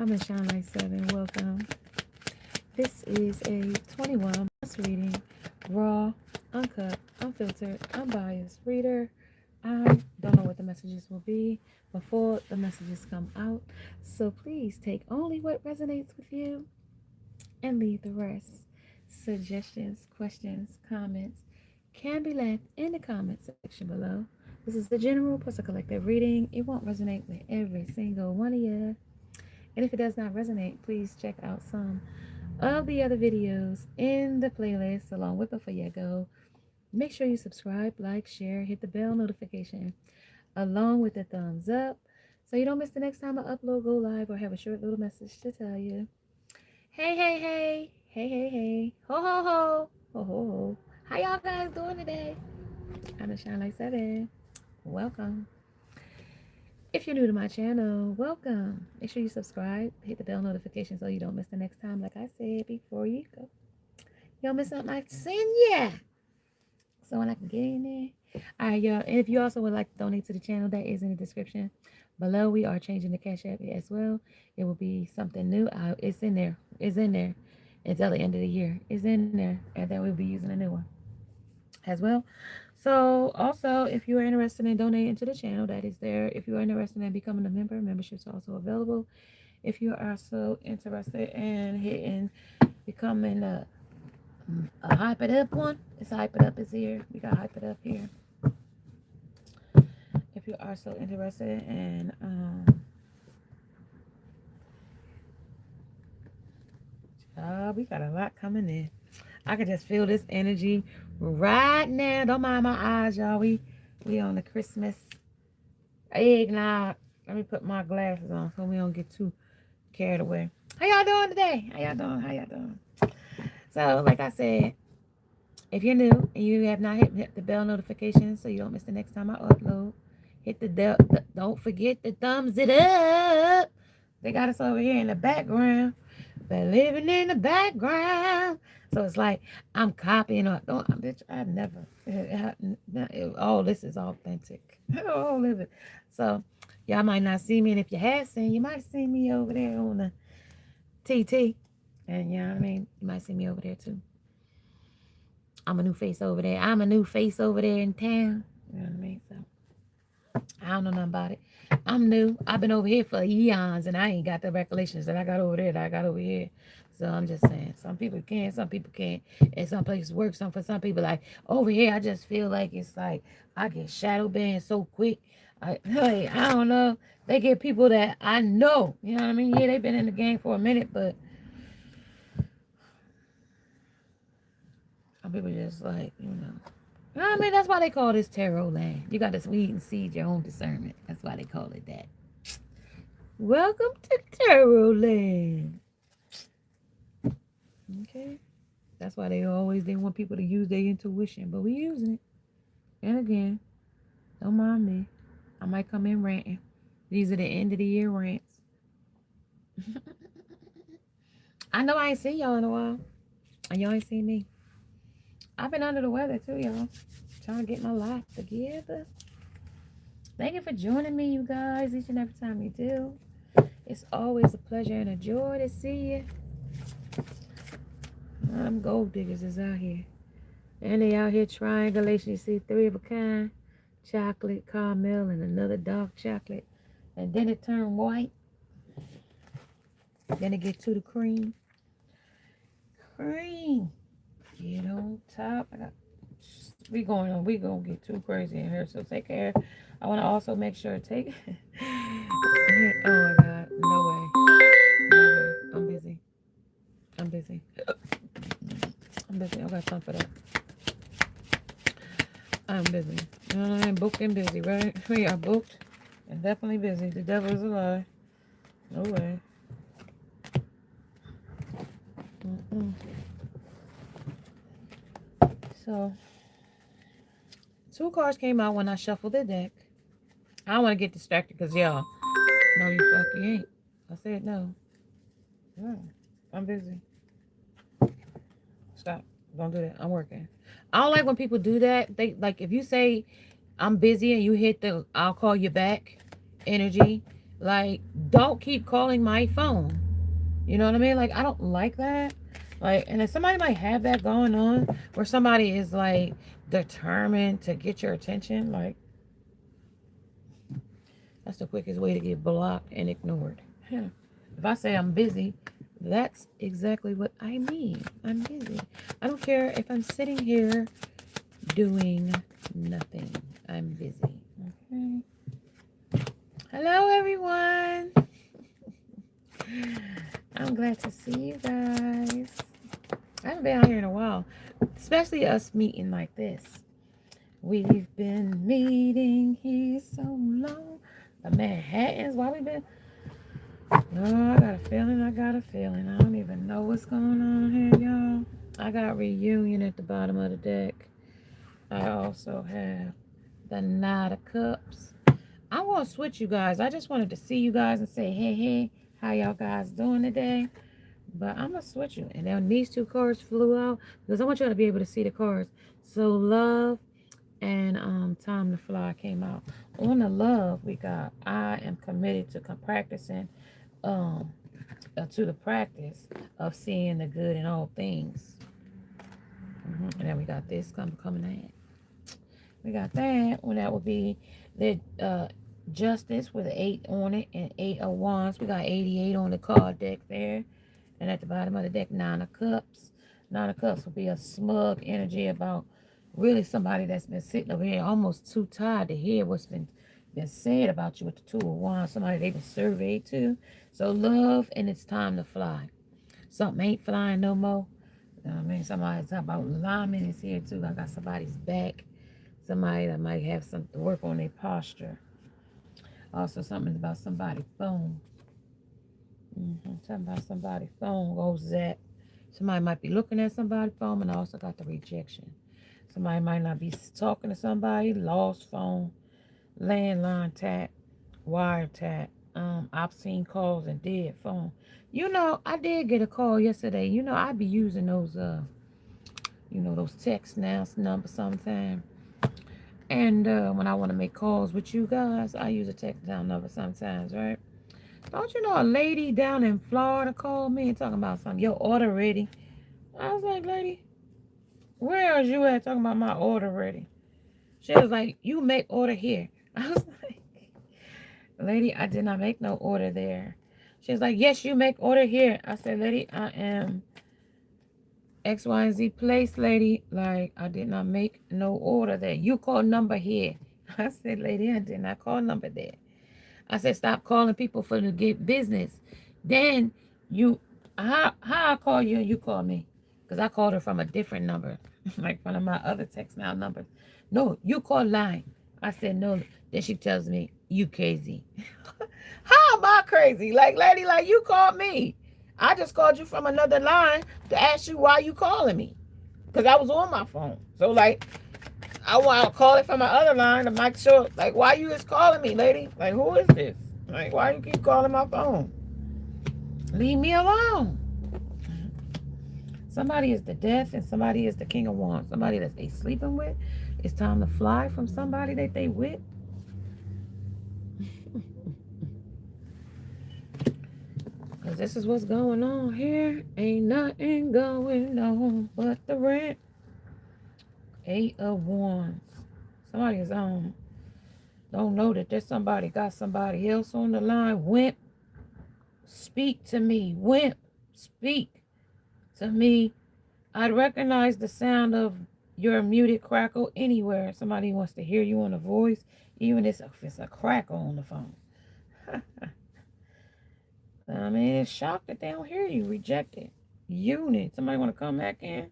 I'm in Shine Like 7. Welcome. This is a 21 plus reading. Raw, uncut, unfiltered, unbiased reader. I don't know what the messages will be before the messages come out. So please take only what resonates with you and leave the rest. Suggestions, questions, comments can be left in the comment section below. This is the general plus a collective reading. It won't resonate with every single one of you. And if it does not resonate, please check out some of the other videos in the playlist along with Before You Go. Make sure you subscribe, like, share, hit the bell notification along with the thumbs up so you don't miss the next time I upload, go live, or have a short little message to tell you. Hey, hey, hey, hey, hey, hey, ho, ho, ho, ho, ho, ho. How y'all guys doing today? I'm in Shine Like 7. Welcome. If you're new to my channel, welcome. Make sure you subscribe, hit the bell notification so you don't miss the next time. Like I said before you go, you don't miss something I send ya. So when I can get in there. All right, y'all. And if you also would like to donate to the channel, that is in the description below. We are changing the Cash App as well. It will be something new. It's in there. It's in there until the end of the year. It's in there. And then we'll be using a new one as well. So also, if you are interested in donating to the channel, that is there. If you are interested in becoming a member, memberships are also available. If you are also interested in hitting becoming a Hype It Up one, it's Hype It Up is here. We got Hype It Up here. If you are so interested in we got a lot coming in. I can just feel this energy right now. Don't mind my eyes, y'all. We on the Christmas eggnog. Let me put my glasses on so we don't get too carried away. How y'all doing today? How y'all doing? How y'all doing? So, like I said, if you're new and you have not hit the bell notification so you don't miss the next time I upload, hit don't forget to thumbs it up. They got us over here in the background. They're living in the background. So it's like I'm copying or bitch, I never. All this is authentic. All of it. So y'all might not see me, and if you have seen, you might see me over there on the TT. And you know what I mean? You might see me over there too. I'm a new face over there. I'm a new face over there in town. You know what I mean? So I don't know nothing about it. I'm new. I've been over here for eons, and I ain't got the recollections that I got over there that I got over here. So I'm just saying, some people can, some people can't. And some places work. For some people, like over here, I just feel like it's like I get shadow banned so quick. I don't know. They get people that I know. You know what I mean? Yeah, they've been in the game for a minute, but some people just like, you know. I mean, that's why they call this tarot land. You got to weed and seed your own discernment. That's why they call it that. Welcome to tarot land. Okay. That's why they want people to use their intuition. But we using it. And again, don't mind me. I might come in ranting. These are the end of the year rants. I know I ain't seen y'all in a while. And y'all ain't seen me. I've been under the weather too, y'all. Trying to get my life together. Thank you for joining me, you guys, each and every time you do. It's always a pleasure and a joy to see you. Them gold diggers is out here. And they out here triangulation. You see 3 of a kind. Chocolate, caramel, and another dark chocolate. And then it turn white. Then it get to the cream. Cream. Get on top. We gonna get too crazy in here, so take care. I want to also make sure take. Oh my God, no way. I'm busy. I got time for that. I'm busy. I'm booked and busy, right? We are booked and definitely busy. The devil is a lie. No way. So 2 cards came out when I shuffled the deck. I don't want to get distracted because y'all, no, you fuck, you ain't. I said no. No, I'm busy. Stop. Don't do that. I'm working. I don't like when people do that. They like if you say I'm busy and you hit the I'll call you back energy. Like, don't keep calling my phone. You know what I mean? Like, I don't like that. Like, and if somebody might have that going on where somebody is like determined to get your attention, like, that's the quickest way to get blocked and ignored. If I say I'm busy, that's exactly what I mean. I'm busy. I don't care if I'm sitting here doing nothing. I'm busy. Okay. Hello, everyone. I'm glad to see you guys. I haven't been out here in a while, especially us meeting like this. We've been meeting here so long. The Manhattans, why we been? Oh, I got a feeling. I don't even know what's going on here, y'all. I got reunion at the bottom of the deck. I also have the Knight of Cups. I want to switch you guys. I just wanted to see you guys and say, hey, how y'all guys doing today? But I'm going to switch you. And then these two cards flew out because I want y'all to be able to see the cards. So love and time to fly came out. On the love, we got I am committed to practicing to the practice of seeing the good in all things. And then we got this coming in. We got that. Well, that would be the justice with an 8 on it and 8 of wands. We got 88 on the card deck there. And at the bottom of the deck, 9 of cups. 9 of cups will be a smug energy about really somebody that's been sitting over here almost too tired to hear what's been said about you with the 2 of wands. Somebody they've been surveyed to. So love, and it's time to fly. Something ain't flying no more. I mean, somebody's talking about alignment is here too. I got somebody's back. Somebody that might have something to work on their posture. Also, something about somebody's phone. Something about somebody's phone goes that. Somebody might be looking at somebody's phone, and I also got the rejection. Somebody might not be talking to somebody. Lost phone, landline tap, wiretap, obscene calls, and dead phone. You know, I did get a call yesterday. You know, I be using those, those text now numbers sometimes. And when I want to make calls with you guys, I use a text down number sometimes, right? Don't you know a lady down in Florida called me and talking about something? Your order ready. I was like, lady, where is you at talking about my order ready? She was like, you make order here. I was like, lady, I did not make no order there. She was like, yes, you make order here. I said, lady, I am X, Y, and Z place, lady. Like, I did not make no order there. You call number here. I said, lady, I did not call number there. I said, stop calling people for to get business. Then how I call you and you call me? Because I called her from a different number, like one of my other text now numbers. No, you call line. I said, no. Then she tells me, you crazy. How am I crazy? Like, lady, like you called me. I just called you from another line to ask you why you calling me. Because I was on my phone. So, like, I want to call it from my other line to make sure, like, why you is calling me, lady? Like, who is this? Like, why you keep calling my phone? Leave me alone. Somebody is the death and somebody is the king of wands. Somebody that they sleeping with. It's time to fly from somebody that they with. Because this is what's going on here. Ain't nothing going on but the rent. 8 of wands. Somebody is on. Don't know that there's somebody got somebody else on the line. Wimp, speak to me. Wimp, speak to me. I'd recognize the sound of your muted crackle anywhere. Somebody wants to hear you on a voice, even if it's a crackle on the phone. I mean, it's shocked that they don't hear you. Rejected. Unit. Somebody want to come back in?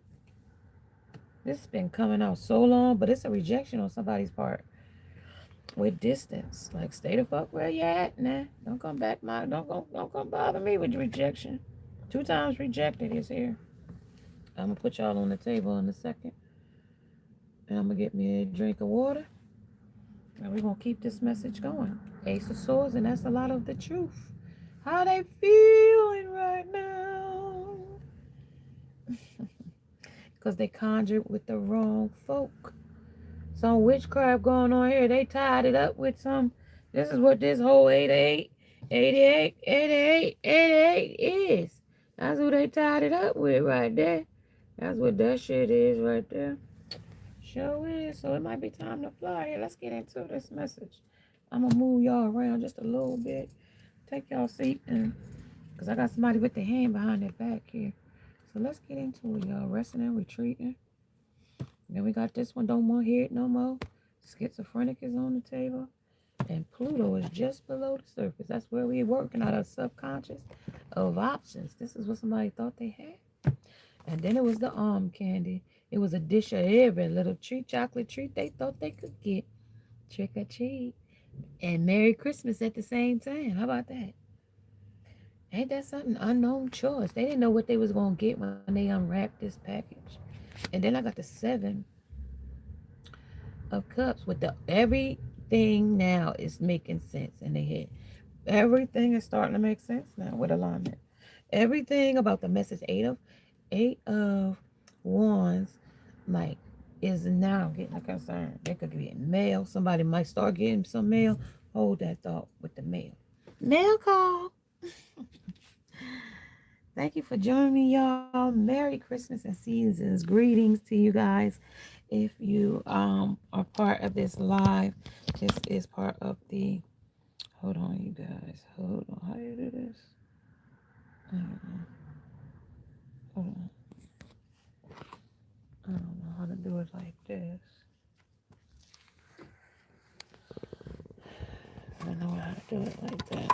This has been coming out so long, but it's a rejection on somebody's part. With distance. Like, stay the fuck where you at, nah. Don't come back, don't come bother me with rejection. 2 times rejected is here. I'm gonna put y'all on the table in a second. And I'm gonna get me a drink of water. And we're gonna keep this message going. Ace of Swords, and that's a lot of the truth. How they feeling right now? Because they conjured with the wrong folk. Some witchcraft going on here. They tied it up with some. This is what this whole 8 of 8 88, 88, 88 is. That's who they tied it up with right there. That's what that shit is right there. Sure is. So it might be time to fly. Here, let's get into this message. I'm going to move y'all around just a little bit. Take y'all seat, and because I got somebody with their hand behind their back here. So let's get into it, y'all. Resting and retreating. Then we got this one. Don't want to hear it no more. Schizophrenic is on the table. And Pluto is just below the surface. That's where we're working out our subconscious of options. This is what somebody thought they had. And then it was the arm candy. It was a dish of every little treat, chocolate treat they thought they could get. Trick or treat. And Merry Christmas at the same time. How about that? Ain't that something? Unknown choice. They didn't know what they was going to get when they unwrapped this package. And then I got the 7 of Cups with the everything now is making sense in their head. Everything is starting to make sense now with alignment. Everything about the message 8 of Wands, like, is now getting a concern. They could get mail. Somebody might start getting some mail. Hold that thought with the mail. Mail call. Thank you for joining me, y'all. Merry Christmas and seasons. Greetings to you guys. If you are part of this live, this is part of the... Hold on, you guys. Hold on. How do you do this? I don't know. Hold on. I don't know how to do it like this. I don't know how to do it like that.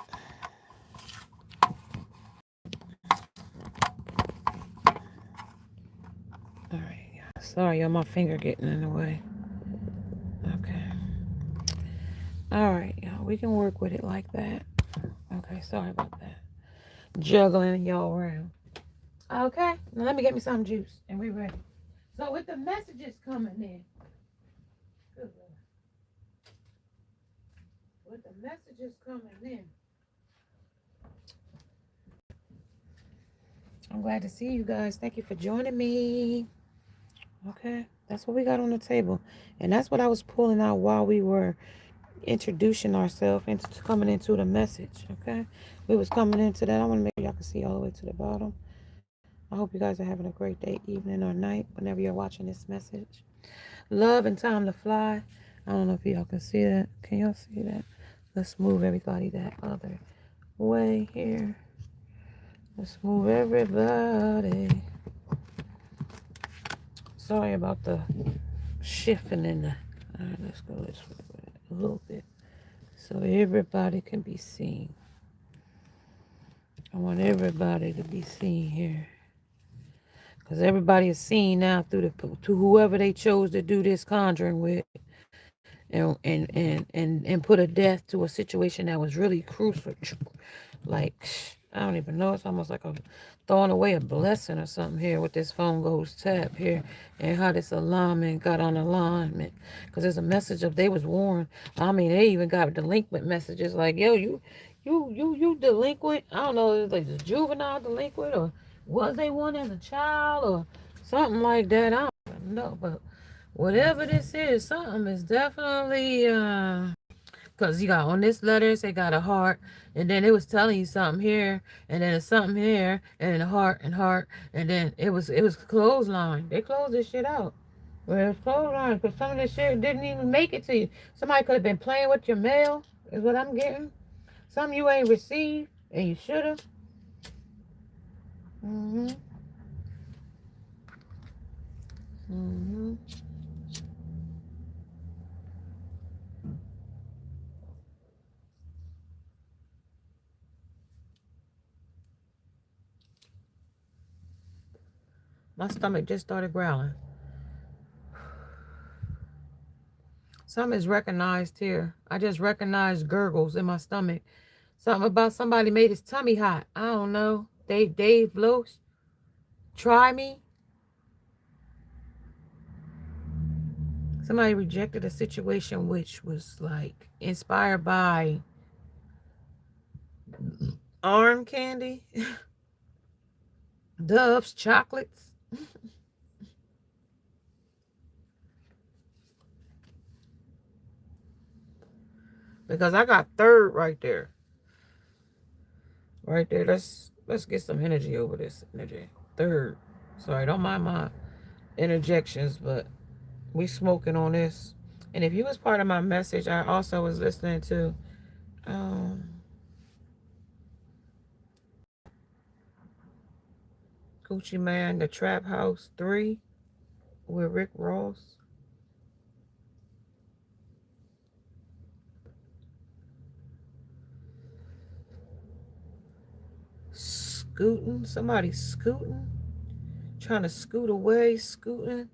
All right. Sorry, y'all. My finger getting in the way. Okay. All right, y'all. We can work with it like that. Okay. Sorry about that. Juggling y'all around. Okay. Now let me get me some juice, and we ready. So with the messages coming in, good Lord. With the messages coming in, I'm glad to see you guys. Thank you for joining me. Okay, that's what we got on the table, and that's what I was pulling out while we were introducing ourselves into coming into the message. Okay, we was coming into that. I want to make sure y'all can see all the way to the bottom. I hope you guys are having a great day, evening, or night whenever you're watching this message. Love and time to fly. I don't know if y'all can see that. Can y'all see that? Let's move everybody that other way here. Let's move everybody. Sorry about the shifting in the... All right, let's go this way a little bit so everybody can be seen. I want everybody to be seen here, because everybody is seen now through to whoever they chose to do this conjuring with, and put a death to a situation that was really crucial. Like, I don't even know. It's almost like I'm throwing away a blessing or something here with this phone goes tap here, and how this alignment got on alignment. Because there's a message of they was warned. I mean, they even got delinquent messages like, yo, you delinquent. I don't know, like the juvenile delinquent, or was they one as a child, or something like that. I don't know, but whatever this is, something is definitely because you got on this letter, they got a heart, and then it was telling you something here, and then it's something here, and then a heart and heart, and then it was clothesline. They closed this shit out. Well, it was clothesline because some of this shit didn't even make it to you. Somebody could have been playing with your mail, is what I'm getting. Something you ain't received, and you should have. Mm-hmm. Mm-hmm. My stomach just started growling. Something is recognized here. I just recognized gurgles in my stomach. Something about somebody made his tummy hot. I don't know. Dave Los. Try me. Somebody rejected a situation which was like inspired by arm candy, Dove's chocolates. Because I got third right there. Right there. Let's get some energy over this energy. Third. Sorry, don't mind my interjections, but we smoking on this. And if you was part of my message, I also was listening to Gucci Man, The Trap House 3 with Rick Ross. Scooting. Somebody scooting. Trying to scoot away, scooting.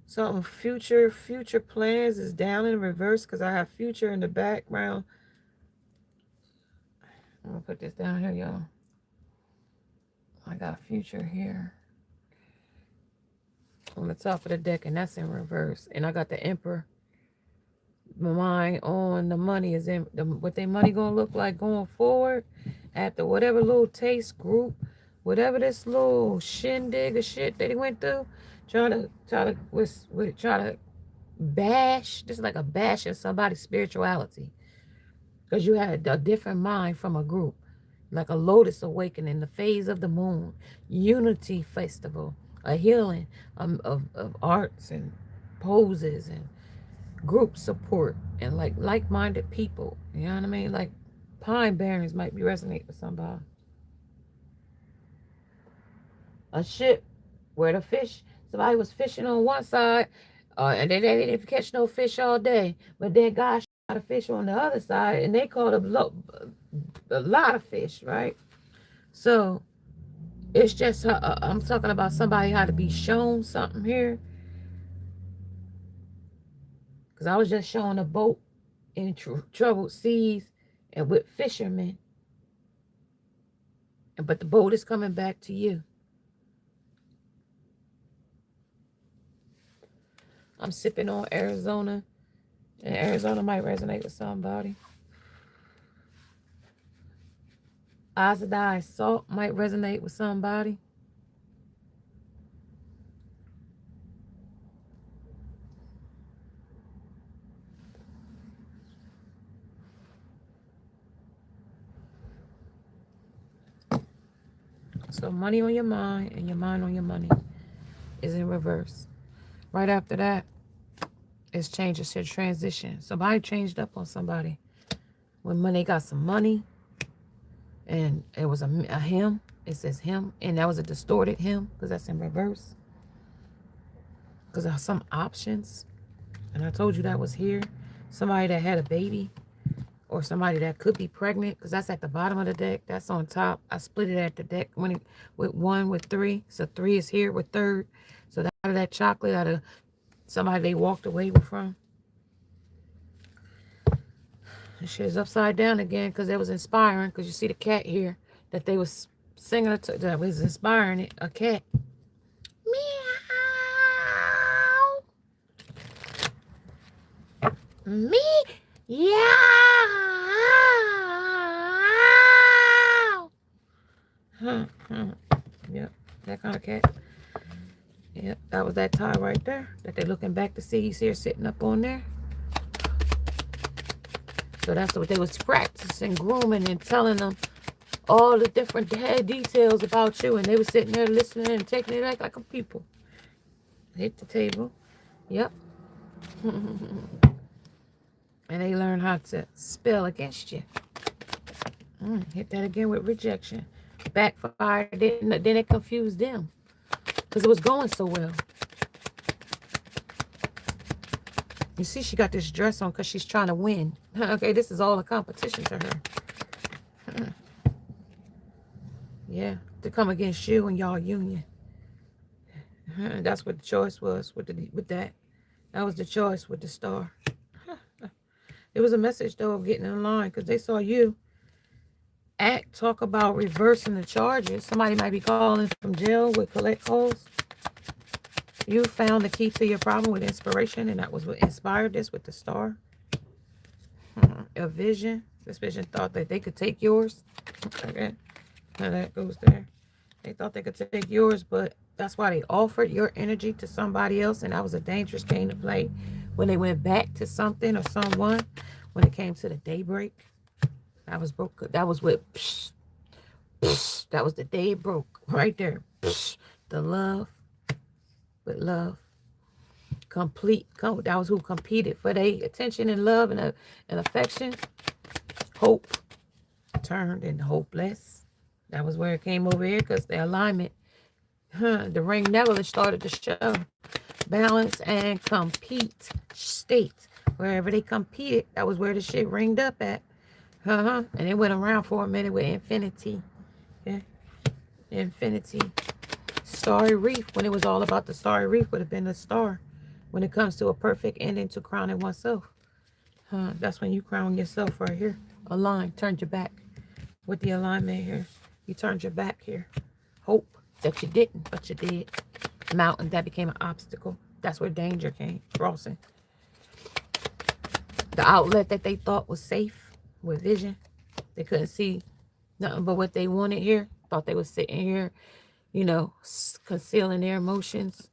Something future plans is down in reverse because I have future in the background. I'm going to put this down here, y'all. I got future here on the top of the deck, and that's in reverse. And I got the Emperor. My mind on the money is in what their money gonna look like going forward after whatever little taste group, whatever this little shindig of shit that he went through, try to bash. This is like a bash of somebody's spirituality, because you had a different mind from a group, like a lotus awakening, the phase of the moon, unity festival, a healing of arts and poses and group support and like-minded people. You know what I mean? Like pine barrens might be resonate with somebody. A ship where the fish, somebody was fishing on one side, and they didn't catch no fish all day, but then God shot a fish on the other side, and they caught a lot of fish, right? So it's just I'm talking about somebody had to be shown something here, because I was just showing a boat in troubled seas and with fishermen, but the boat is coming back to you. I'm sipping on Arizona, and Arizona might resonate with somebody. Iodine salt might resonate with somebody. So money on your mind and your mind on your money is in reverse. Right after that, it's changes to transition. Somebody changed up on somebody. When money got some money, and it was a him. It says him, and that was a distorted him, because that's in reverse. Because there are some options, and I told you that was here. Somebody that had a baby, or somebody that could be pregnant, because that's at the bottom of the deck. That's on top. I split it at the deck with 1 with 3. So 3 is here with third. So out of that chocolate, out of somebody they walked away from. This shit is upside down again because it was inspiring. Because you see the cat here that they was singing that was inspiring it. A cat. Meow. Me. Yeah. Yep, that kind of cat. Yep, that was that tie right there that they're looking back to see. He's here sitting up on there. So that's what they was practicing, grooming, and telling them all the different details about you. And they were sitting there listening and taking it like a people. Hit the table. Yep. And they learn how to spell against you. Hit that again with rejection. Backfired. Then it confused them because it was going so well. You see, she got this dress on because she's trying to win. Okay, this is all a competition to her. Yeah, to come against you and y'all union. That's what the choice was with that. That was the choice with the star. It was a message, though, of getting in line because they saw you talk about reversing the charges. Somebody might be calling from jail with collect calls. You found the key to your problem with inspiration, and that was what inspired this with the star. A vision. This vision thought that they could take yours. Okay. Now that goes there. They thought they could take yours, but that's why they offered your energy to somebody else, and that was a dangerous game to play. When they went back to something or someone, when it came to the daybreak, that was broke. That was what That was the day it broke right there. The love with love. That was who competed for their attention and love and affection. Hope turned into hopeless. That was where it came over here because the alignment. The ring never started to show. Balance and compete state. Wherever they competed, that was where the shit ringed up at. And it went around for a minute with infinity. Okay? Infinity. Starry reef, when it was all about the starry reef, would have been the star. When it comes to a perfect ending to crowning oneself. That's when you crown yourself right here. Align. Turned your back. With the alignment here. You turned your back here. Hope that you didn't, but you did. Mountain, that became an obstacle. That's where danger came. Crossing. The outlet that they thought was safe with vision. They couldn't see nothing but what they wanted here. Thought they was sitting here, you know, concealing their emotions.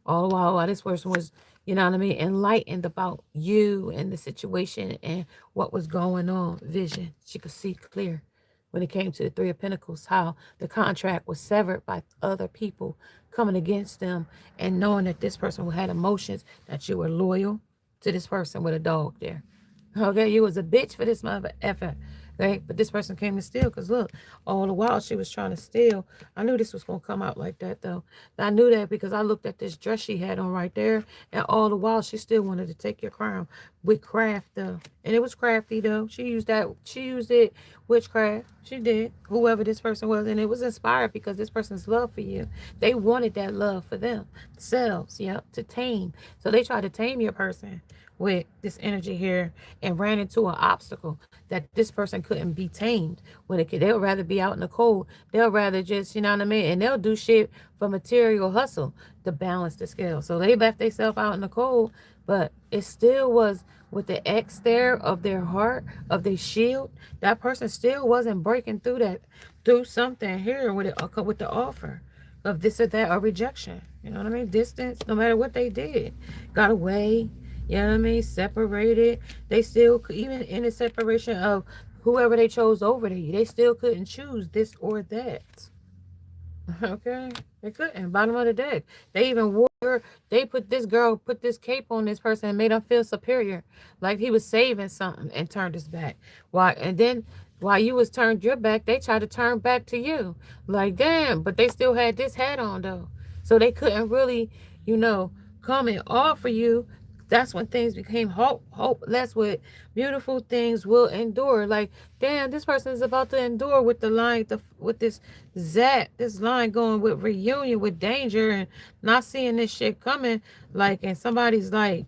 All the while this person was, you know what I mean, enlightened about you and the situation and what was going on. Vision. She could see clear when it came to the Three of Pentacles, how the contract was severed by other people coming against them and knowing that this person had emotions, that you were loyal to this person with a dog there. Okay, you was a bitch for this mother effer. Right? But this person came to steal because look, all the while she was trying to steal. I knew this was going to come out like that though. I knew that because I looked at this dress she had on right there, and all the while she still wanted to take your crown with craft though. And it was crafty though. She used it witchcraft. She did. Whoever this person was, and it was inspired because this person's love for you. They wanted that love for themselves, to tame. So they tried to tame your person with this energy here and ran into an obstacle that this person couldn't be tamed when they'll rather be out in the cold. They'll rather just, you know what I mean? And they'll do shit for material hustle to balance the scale. So they left themselves out in the cold, but it still was with the X there of their heart, of their shield. That person still wasn't breaking through something here with the offer of this or that or rejection. You know what I mean? Distance, no matter what they did. Got away. You know what I mean? Separated. They still, even in the separation of whoever they chose over you, they still couldn't choose this or that. Okay? They couldn't. Bottom of the deck. They even wore, put this cape on this person and made him feel superior. Like he was saving something and turned his back. And then while you was turned your back, they tried to turn back to you. Like, damn. But they still had this hat on though. So they couldn't really, come and offer you. That's when things became hopeless with beautiful things will endure. Like, damn, this person is about to endure with the line, with this line going with reunion, with danger, and not seeing this shit coming. Like, and somebody's like,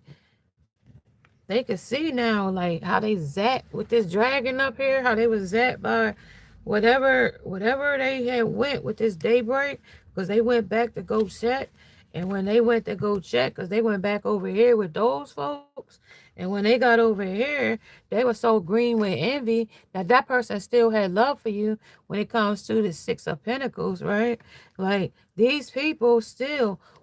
they could see now, like, how they zapped with this dragon up here, how they was zapped by whatever they had went with this daybreak, because they went back to go check. And when they went to go check, because they went back over here with those folks, and when they got over here, they were so green with envy that person still had love for you when it comes to the Six of Pentacles, right? Like, these people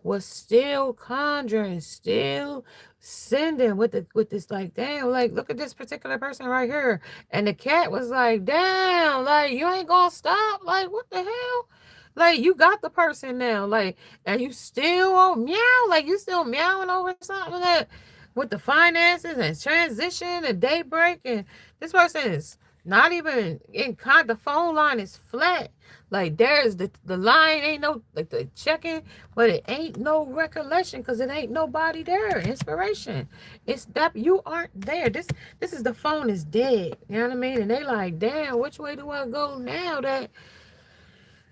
was still conjuring, still sending with this, like, damn, like, look at this particular person right here. And the cat was like, damn, like, you ain't gonna stop? Like, what the hell? Like, you got the person now, like, and you still won't meow, like, you still meowing over something that with the finances and transition and daybreak, and this person is not even the phone line is flat. Like, there's the line ain't no, like, the checking, but it ain't no recollection because it ain't nobody there. Inspiration. It's that you aren't there. This is the phone is dead. You know what I mean? And they like, damn, which way do I go now that,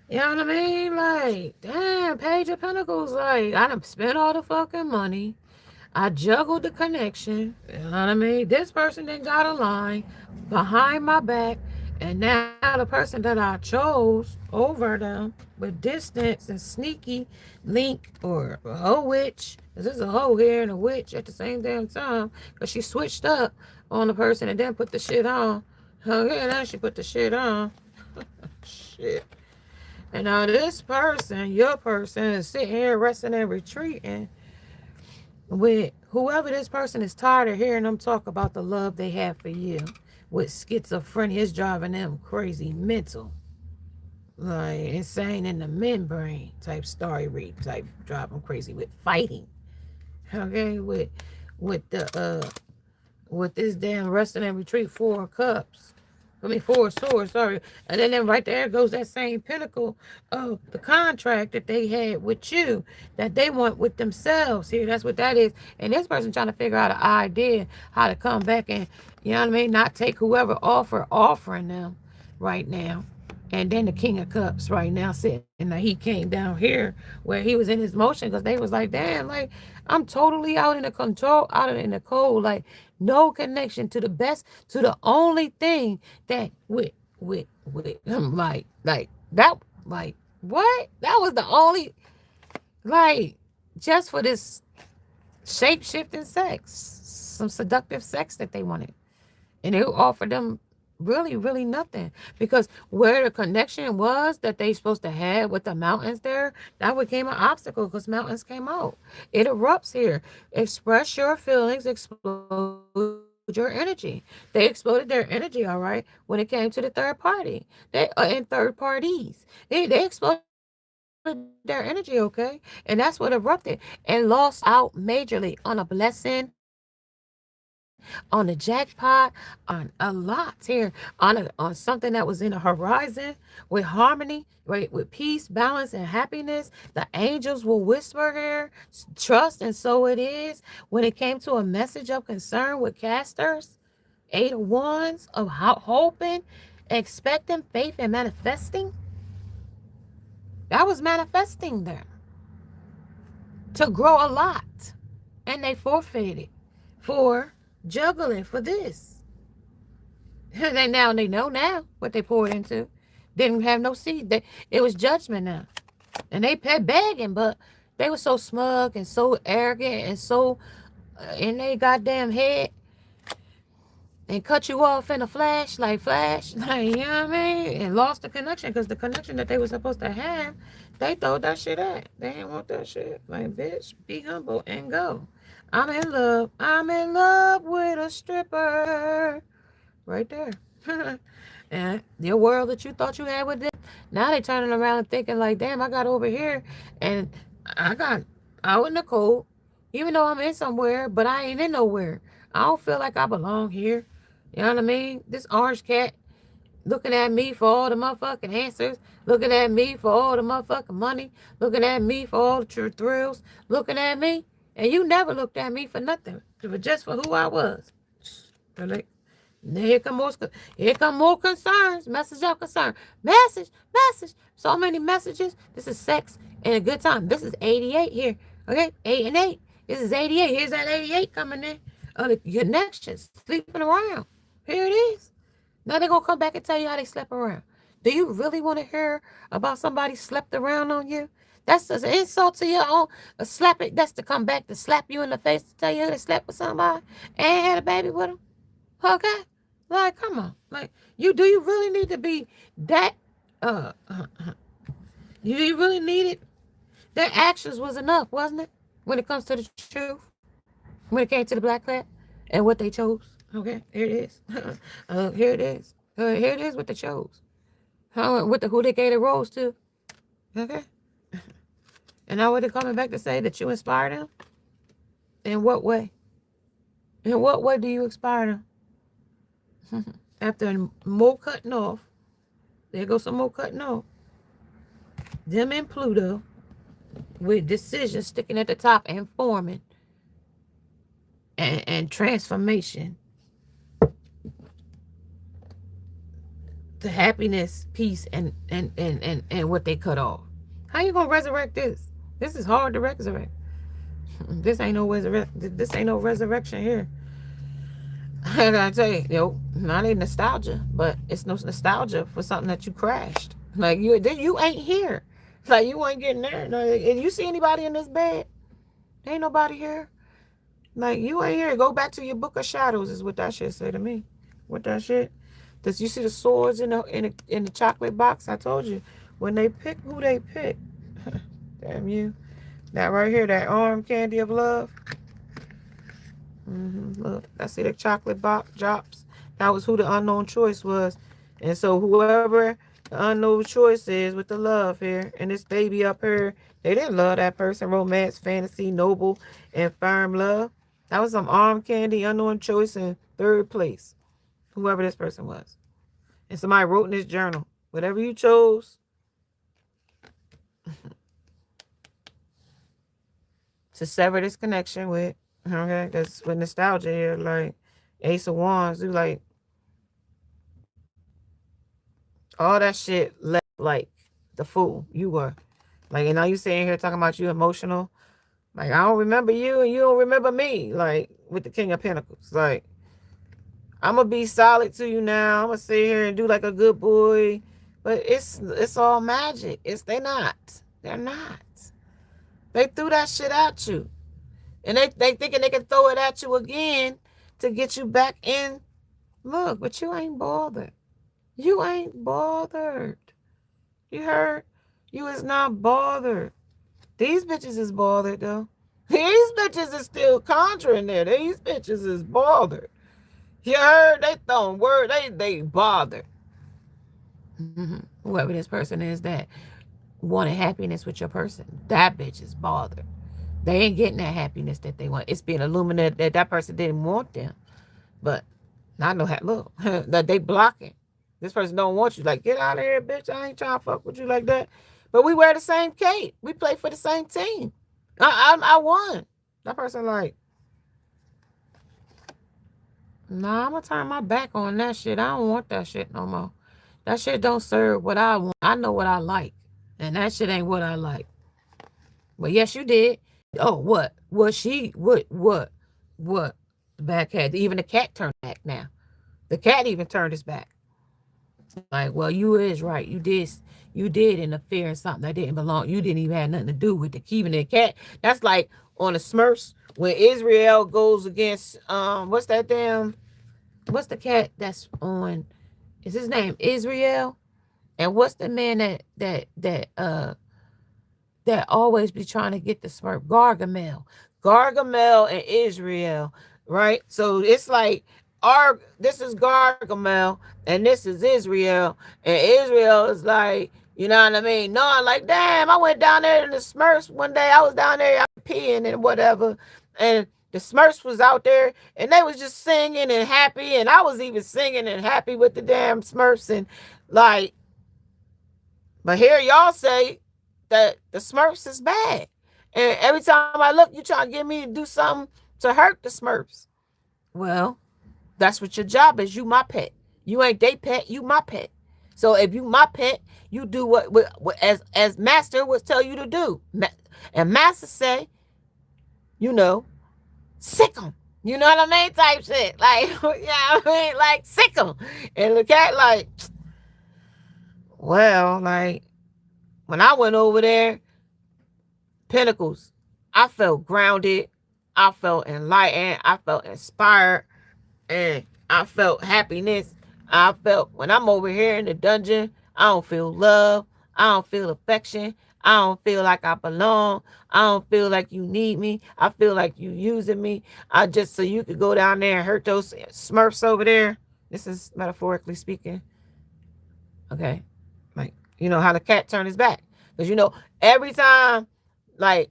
you know what I mean? Like, damn, Page of Pentacles, like, I done spent all the fucking money. I juggled the connection. You know what I mean? This person then got a line behind my back. And now the person that I chose over them with distance and sneaky link, or a hoe witch. Because there's a hoe here and a witch at the same damn time. Because she switched up on the person and then put the shit on. Okay, now she put the shit on. Shit. And now this person, your person, is sitting here resting and retreating with whoever this person is tired of hearing them talk about the love they have for you. With schizophrenia, it's driving them crazy mental. like insane in the membrane type story read type drive them crazy with fighting. Okay, with with this damn wrestling and retreat 4 cups. I mean 4 swords, sorry. And then right there goes that same pinnacle of the contract that they had with you, that they want with themselves. Here, that's what that is. And this person trying to figure out an idea how to come back and, you know what I mean, not take whoever offering them right now. And then the King of Cups right now sitting there. He came down here where he was in his motion because they was like, damn, like I'm totally out in the control, out in the cold, like no connection to the best, to the only thing that with like that, like what? That was the only, like, just for this shape shifting sex, some seductive sex that they wanted. And it offered them really nothing, because where the connection was that they supposed to have with the mountains there, that became an obstacle because mountains came out. It erupts here. Express your feelings, explode your energy. They exploded their energy, all right, when it came to the third party. They and third parties, they exploded their energy, okay, and that's what erupted and lost out majorly on a blessing, on the jackpot, on a lot here, on something that was in the horizon with harmony, with peace, balance, and happiness. The angels will whisper here, trust, and so it is. When it came to a message of concern with casters, 8 of Wands, of hoping, expecting, faith, and manifesting, that was manifesting there to grow a lot. And they forfeited it for juggling for this. They know now what they poured into. Didn't have no seed. It was judgment now. And they kept begging, but they were so smug and so arrogant and so in their goddamn head, and cut you off in a flash, like, you know what I mean? And lost the connection, because the connection that they were supposed to have, they throw that shit at. They didn't want that shit. Like, bitch, be humble and go. I'm in love. I'm in love with a stripper. Right there. And your world that you thought you had with them, now they turning around and thinking like, damn, I got over here and I got out in the cold, even though I'm in somewhere, but I ain't in nowhere. I don't feel like I belong here. You know what I mean? This orange cat looking at me for all the motherfucking answers, looking at me for all the motherfucking money, looking at me for all the thrills, looking at me, and you never looked at me for nothing, but just for who I was. Really? Here come more concerns. Message of concern. Message. So many messages. This is sex and a good time. This is 88 here. Okay? 8 and 8. This is 88. Here's that 88 coming in. Oh, the connection. Sleeping around. Here it is. Now they're gonna come back and tell you how they slept around. Do you really want to hear about somebody slept around on you? That's an insult to your own. A slap it. That's to come back to slap you in the face to tell you they slept with somebody and had a baby with them. Okay? Like, come on. Like, you really need to be that you really need it? Their actions was enough, wasn't it? When it comes to the truth. When it came to the black cat and what they chose. Okay, here it is. Here it is. Here it is what they chose. With who they gave the rose to. Okay. And now what they're coming back to say that you inspired them? In what way? In what way do you inspire them? After more cutting off, there goes some more cutting off. Them and Pluto with decisions sticking at the top and forming and transformation to happiness, peace, and what they cut off. How you gonna resurrect this? This is hard to resurrect. This ain't no resurrection here. I gotta tell you, not a nostalgia, but it's no nostalgia for something that you crashed. Like you ain't here. Like you ain't getting there. Like, if you see anybody in this bed, ain't nobody here. Like you ain't here. Go back to your book of shadows, is what that shit say to me. What that shit? Does you see the swords in the chocolate box? I told you when they pick who they pick. Damn you! That right here, that arm candy of love. Look, I see the chocolate box drops. That was who the unknown choice was. And so whoever unknown choices with the love here. And this baby up here, they didn't love that person. Romance, fantasy, noble, and firm love. That was some arm candy, unknown choice in third place. Whoever this person was. And somebody wrote in this journal, whatever you chose to sever this connection with. Okay, that's with nostalgia here. Like Ace of Wands, do like all that shit left like the fool you were. Like, and now you sitting here talking about you emotional. Like, I don't remember you and you don't remember me. Like, with the King of Pentacles. Like, I'm going to be solid to you now. I'm going to sit here and do like a good boy. But it's all magic. They're not. They're not. They threw that shit at you. And they thinking they can throw it at you again to get you back in. Look, but you ain't bothered. You ain't bothered. You heard? You is not bothered. These bitches is bothered, though. These bitches is still conjuring there. These bitches is bothered. You heard? They throwing word. They bothered. Whoever this person is that wanted happiness with your person, that bitch is bothered. They ain't getting that happiness that they want. It's being illuminated that that person didn't want them. But I know how, look, that they blocking. This person don't want you. Like, get out of here, bitch. I ain't trying to fuck with you like that. But we wear the same cape. We play for the same team. I won. That person like, nah, I'm going to turn my back on that shit. I don't want that shit no more. That shit don't serve what I want. I know what I like. And that shit ain't what I like. But yes, you did. Oh, what? What? The back cat. Even the cat turned back now. The cat even turned his back. Like, well, you is right. You did interfere in something that didn't belong. You didn't even have nothing to do with the keeping the cat. That's like on the Smurfs when Israel goes against what's the cat that's on? Is his name Israel? And what's the man that always be trying to get the Smurf? Gargamel and Israel, right? So it's like this is Gargamel and this is Israel, and Israel is like, you know what I mean? No, I'm like, damn, I went down there in the Smurfs one day. I was down there peeing and whatever, and the Smurfs was out there and they was just singing and happy, and I was even singing and happy with the damn Smurfs, and like, but here y'all say that the Smurfs is bad. And every time I look, you trying to get me to do something to hurt the Smurfs. Well, that's what your job is. You my pet. You ain't they pet, you my pet. So if you my pet, you do what as master would tell you to do. And master say, you know, sick them. You know what I mean? Type shit. Like, yeah, I mean, like, sick them. And the cat like, well, like, when I went over there, Pentacles, I felt grounded. I felt enlightened. I felt inspired. And I felt happiness. I felt when I'm over here in the dungeon, I don't feel love. I don't feel affection. I don't feel like I belong. I don't feel like you need me. I feel like you using me. I just so you could go down there and hurt those Smurfs over there. This is metaphorically speaking. Okay. Like, you know how the cat turned his back. Because, you know, every time, like,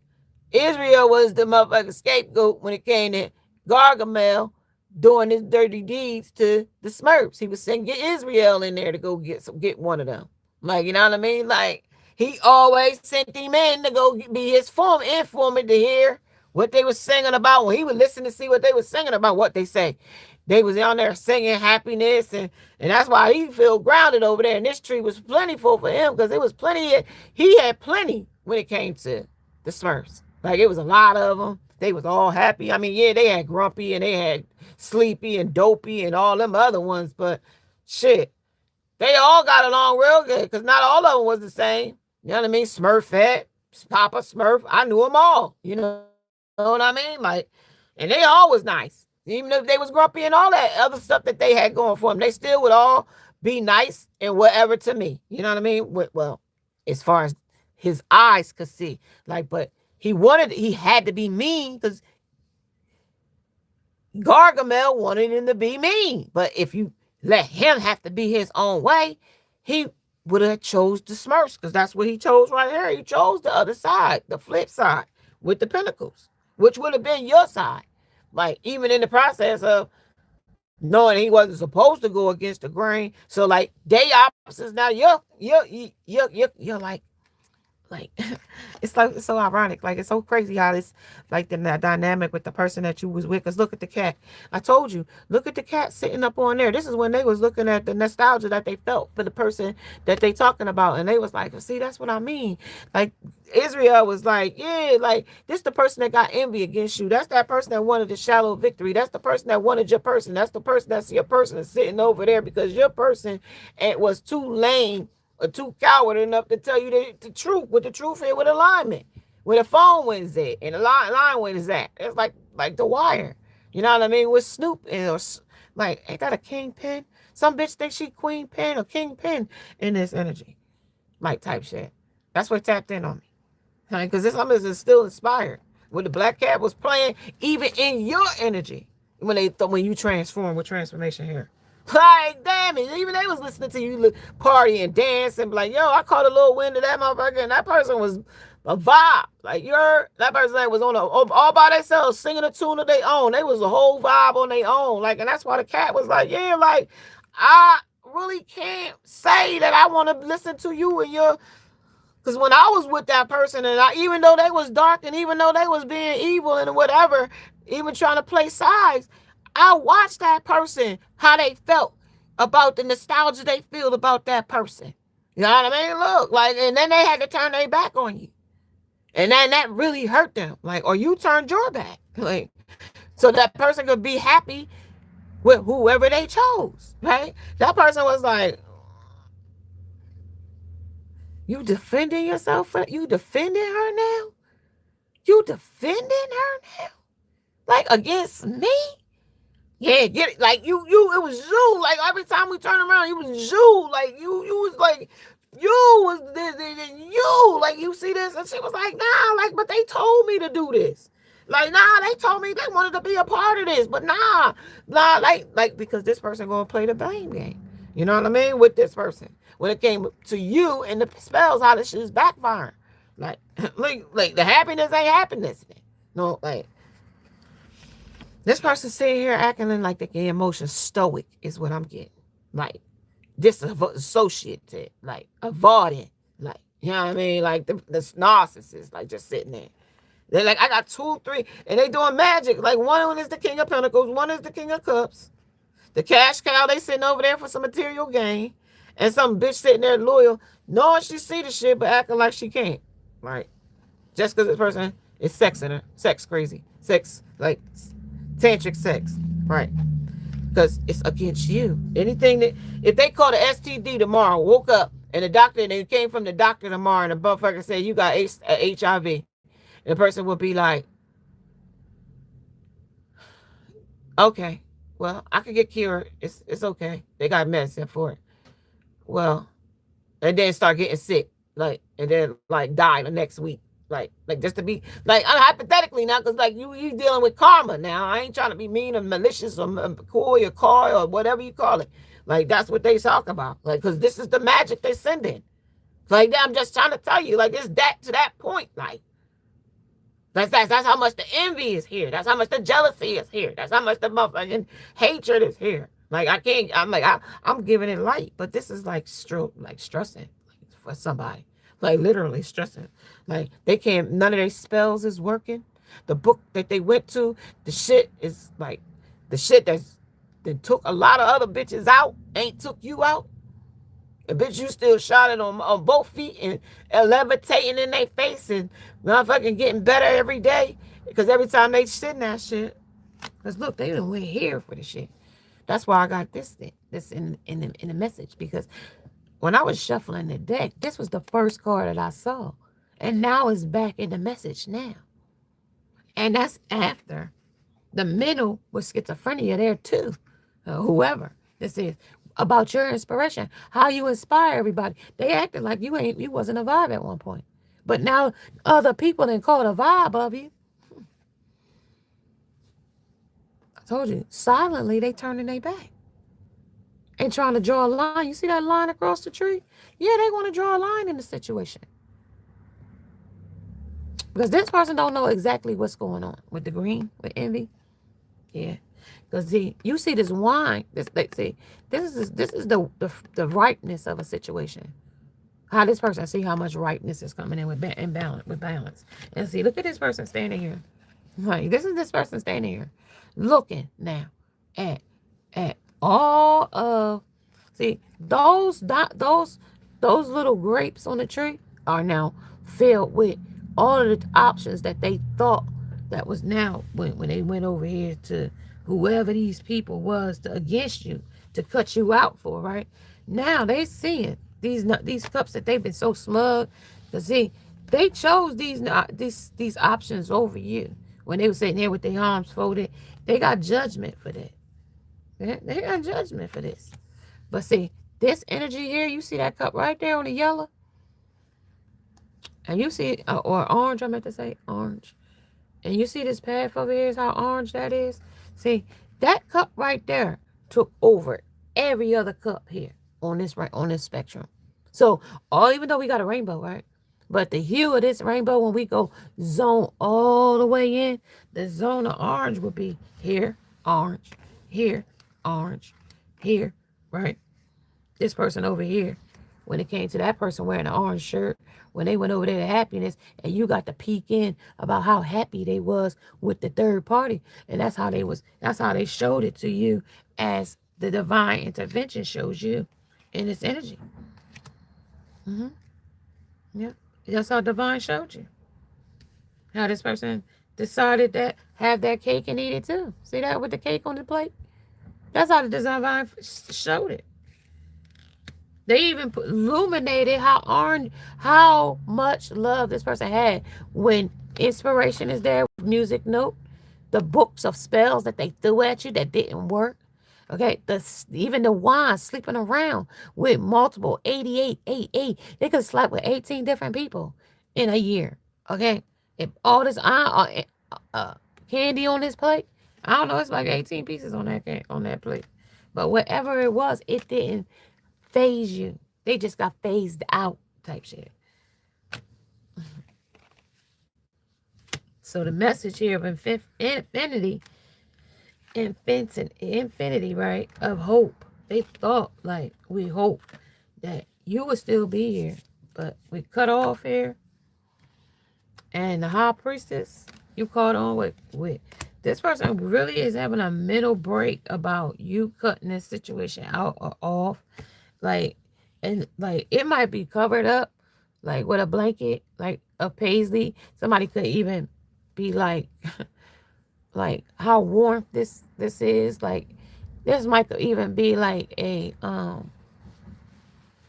Israel was the motherfucking scapegoat when it came to Gargamel doing his dirty deeds to the Smurfs. He was saying, get Israel in there to go get one of them. Like, you know what I mean? Like, he always sent him in to go be his informant to hear what they were singing about. When he would listen to see what they were singing about, what they say. They was on there singing happiness, and that's why he feel grounded over there. And this tree was plentiful for him because it was plenty. He had plenty when it came to the Smurfs. Like, it was a lot of them. They was all happy. I mean, yeah, they had Grumpy and they had Sleepy and Dopey and all them other ones, but shit, they all got along real good because not all of them was the same. You know what I mean? Smurfette, Papa Smurf, I knew them all. You know what I mean? Like, and they all was nice. Even if they was grumpy and all that other stuff that they had going for them, they still would all be nice and whatever to me. You know what I mean? Well, as far as his eyes could see. Like, but he had to be mean because Gargamel wanted him to be mean. But if you let him have to be his own way, he would have chose the Smurfs, because that's what he chose right here. He chose the other side, the flip side, with the Pentacles, which would have been your side. Like, even in the process of knowing he wasn't supposed to go against the grain. So, like, they opposites. Now you're like it's so ironic. Like, it's so crazy how this, like, the dynamic with the person that you was with. Because look at the cat. I told you, look at the cat sitting up on there. This is when they was looking at the nostalgia that they felt for the person that they talking about, and they was like, see, that's what I mean. Like, Israel was like, yeah, like, this the person that got envy against you. That's that person that wanted the shallow victory. That's the person that wanted your person. That's the person that's your person sitting over there because your person was too lame or too coward enough to tell you the truth, with the truth and with alignment, where the phone wins at and the line wins at. It's like The Wire, you know what I mean, with Snoop, or like, ain't that a kingpin? Some bitch think she queen pin or kingpin in this energy, like, type shit. That's what tapped in on me, because this is still inspired. When the Black Cat was playing, even in your energy, when you transform with transformation here. Like, damn it, even they was listening to you party and dance and be like, yo, I caught a little wind of that motherfucker, and that person was a vibe. Like, that person that was all by themselves singing a tune of their own. They was a whole vibe on their own. Like, and that's why the cat was like, yeah, like, I really can't say that I want to listen to you and your. Because when I was with that person, and even though they was dark, and even though they was being evil and whatever, even trying to play sides, I watched that person, how they felt about the nostalgia they feel about that person. You know what I mean? Look, like, and then they had to turn their back on you. And then that really hurt them. Like, or you turned your back. Like, so that person could be happy with whoever they chose, right? That person was like, you defending yourself? You defending her now? You defending her now? Like, against me? Yeah, get it. Like, it was you. Like, every time we turn around, it was you. Like, you was like, you was this, and you. Like, you see this? And she was like, nah, like, but they told me to do this. Like, nah, they told me they wanted to be a part of this, but nah, like, because this person gonna play the blame game. You know what I mean? With this person. When it came to you and the spells, how this shit is backfiring. Like, like the happiness ain't happiness. No, like, this person sitting here acting like the emotion stoic is what I'm getting. Like, disassociated, like, avoiding, like, you know what I mean? Like, the narcissist, like, just sitting there. They're like, I got 2, 3, and they doing magic. Like, one is the King of Pentacles, one is the King of Cups. The cash cow, they sitting over there for some material gain. And some bitch sitting there loyal, knowing she see the shit, but acting like she can't. Right? Just because this person is sexing her. Sex crazy. Sex, like, tantric sex. Right? Because it's against you. Anything that, if they call the STD tomorrow, woke up, and the doctor, and they came from the doctor tomorrow, and the motherfucker said, you got HIV. And the person would be like, okay, well, I could get cured. It's okay. They got medicine for it. Well, and then start getting sick, like, and then, like, die the next week, like just to be, like, hypothetically now, because, like, you dealing with karma now. I ain't trying to be mean or malicious or coy or coy or whatever you call it. Like, that's what they talk about, like, because this is the magic they sending. Like, I'm just trying to tell you, like, it's that to that point, like. That's how much the envy is here. That's how much the jealousy is here. That's how much the motherfucking hatred is here. Like, I can't, I'm like, I'm giving it light, but this is like stressing, like, for somebody. Like, literally stressing. Like, they can't, none of their spells is working. The book that they went to, the shit is like, the shit that took a lot of other bitches out, ain't took you out. A bitch, you still shot it on both feet and levitating in their face and motherfucking getting better every day. Because every time they sit in that shit. Because look, they done went here for the shit. That's why I got this in the message. Because when I was shuffling the deck, this was the first card that I saw. And now it's back in the message now. And that's after the middle with schizophrenia there too. Whoever this is. About your inspiration, how you inspire everybody. They acted like you wasn't a vibe at one point, but now other people done caught a vibe of you. I told you, silently they turning their back. and trying to draw a line. You see that line across the tree? Yeah, they want to draw a line in the situation. Because this person don't know exactly what's going on with the green, with envy. Yeah. Because see, you see this wine. This is the ripeness of a situation. How this person see how much ripeness is coming in with balance. And see, look at this person standing here. Right. This is this person standing here, looking now at all of, see, those little grapes on the tree are now filled with all of the options that they thought that was now when they went over here to whoever these people was to against you to cut you out for, right? Now they seeing these cups that they've been so smug to see. They chose these options over you when they were sitting there with their arms folded. They got judgment for that. They got judgment for this. But see, this energy here, you see that cup right there on the yellow? And you see, or orange, I meant to say orange. And you see this path over here is how orange that is? See, that cup right there took over every other cup here on this spectrum. So, even though we got a rainbow, right? But the hue of this rainbow, when we go zone all the way in, the zone of orange would be here, orange, here, orange, here, right? This person over here, when it came to that person wearing an orange shirt, when they went over there to happiness, and you got to peek in about how happy they was with the third party. And that's how they showed it to you as the divine intervention shows you in this energy. Yeah. That's how divine showed you. How this person decided that have that cake and eat it too. See that with the cake on the plate? That's how the divine showed it. They even illuminated how much love this person had when inspiration is there, music note, the books of spells that they threw at you that didn't work. Okay, even the wine sleeping around with multiple 88, 88. They could sleep with 18 different people in a year. Okay, if all this candy on this plate, I don't know, it's like 18 pieces on that plate. But whatever it was, it didn't phase you. They just got phased out type shit. So the message here of infinity, right, of hope. They thought, like, we hope that you would still be here, but we cut off here. And the high priestess, you caught on with this person really is having a mental break about you cutting this situation out or off. Like, and like it might be covered up like with a blanket, like a paisley. Somebody could even be like like how warm this is. Like this might even be like a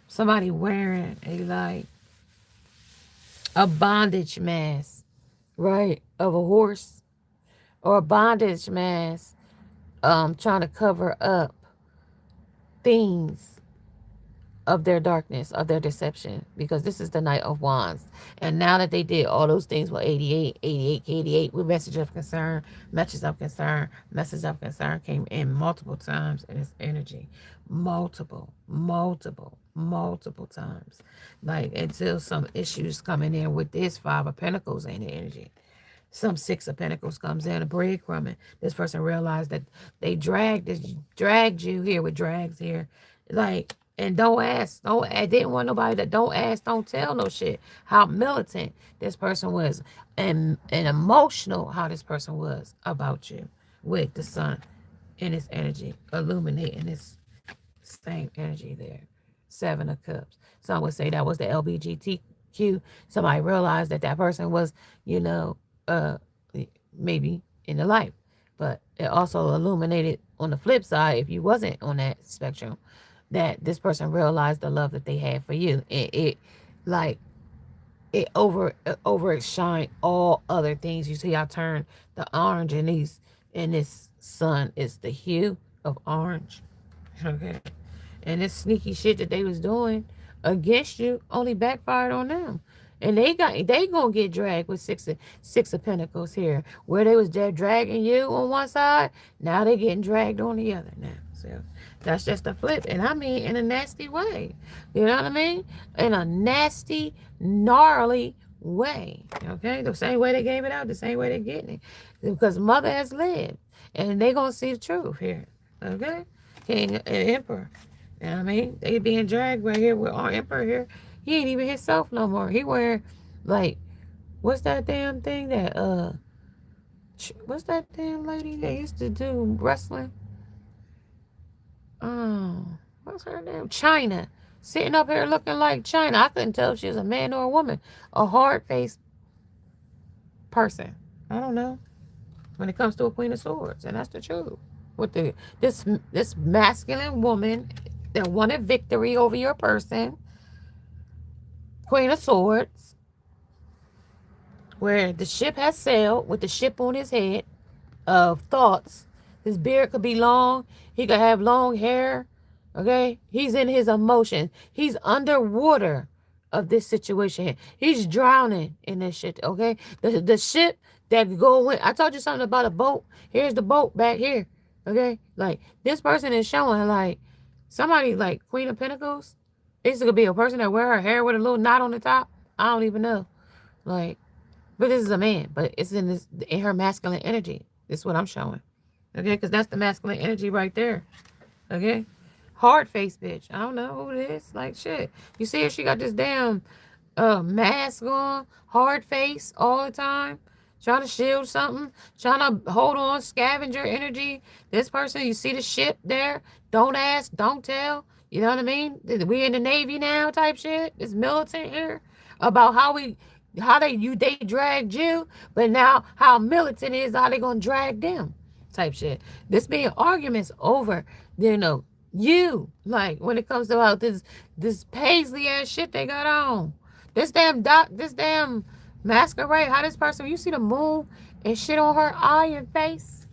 somebody wearing a bondage mask, right, of a horse, or a bondage mask trying to cover up things of their darkness, of their deception, because this is the Knight of Wands. And now that they did all those things with 88, 88, 88, with message of concern came in multiple times in its energy. Multiple times. Like until some issues coming in with this Five of Pentacles in the energy. Some Six of Pentacles comes in, a breadcrumbing. This person realized that they dragged you here with drags here. Like, and don't ask. I didn't want nobody that don't ask, don't tell no shit. How militant this person was and emotional how this person was about you with the sun in its energy, illuminating this same energy there. Seven of Cups. Some would say that was the LBGTQ. Somebody realized that person was, maybe in the life. But it also illuminated on the flip side, if you wasn't on that spectrum, that this person realized the love that they had for you. It overshine all other things. You see, I turned the orange in this sun is the hue of orange. Okay. And this sneaky shit that they was doing against you only backfired on them. And they gonna get dragged with six of Pentacles here. Where they was dragging you on one side, now they getting dragged on the other now. So That's just a flip. And I mean in a nasty way. You know what I mean? In a nasty, gnarly way. Okay? The same way they gave it out, the same way they're getting it. Because mother has lived. And they going to see the truth here. Okay? King and Emperor. You know what I mean? They being dragged right here with our Emperor here. He ain't even himself no more. He wearing, like, what's that damn thing that, what's that damn lady that used to do wrestling? Oh, what's her name? China. Sitting up here looking like China. I couldn't tell if she was a man or a woman. A hard-faced person. I don't know. When it comes to a Queen of Swords. And that's the truth. With this masculine woman that wanted victory over your person. Queen of Swords. Where the ship has sailed with the ship on his head of thoughts. His beard could be long. He could have long hair. Okay? He's in his emotions. He's underwater of this situation. He's drowning in this shit. Okay? The ship that go in. I told you something about a boat. Here's the boat back here. Okay? Like, this person is showing, like, somebody like Queen of Pentacles. This could be a person that wear her hair with a little knot on the top. I don't even know. Like, but this is a man. But it's in her masculine energy. This is what I'm showing. Okay, because that's the masculine energy right there. Okay? Hard face bitch. I don't know who it is. Like, shit. You see her? She got this damn mask on. Hard face all the time. Trying to shield something. Trying to hold on. Scavenger energy. This person, you see the ship there. Don't ask. Don't tell. You know what I mean? We in the Navy now type shit. It's militant here. About how they dragged you. But now how militant is how they going to drag them. Type shit. This being arguments over, you know, you, like, when it comes about this paisley ass shit they got on. This damn masquerade. How this person, you see the moon and shit on her eye and face?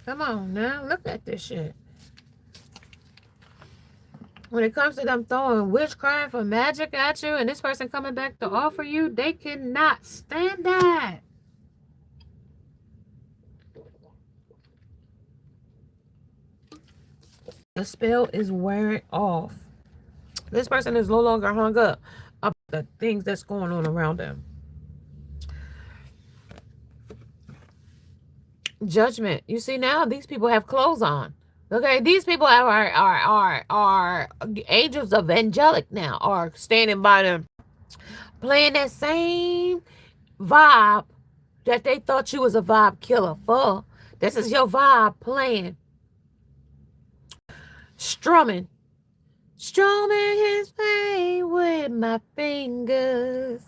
Come on now, look at this shit. When it comes to them throwing witchcraft or magic at you and this person coming back to offer you, they cannot stand that. The spell is wearing off. This person is no longer hung up about the things that's going on around them. Judgment. You see now these people have clothes on. Okay, these people are angels of angelic now, are standing by them, playing that same vibe that they thought you was a vibe killer for. This is your vibe playing. Strumming his pain with my fingers.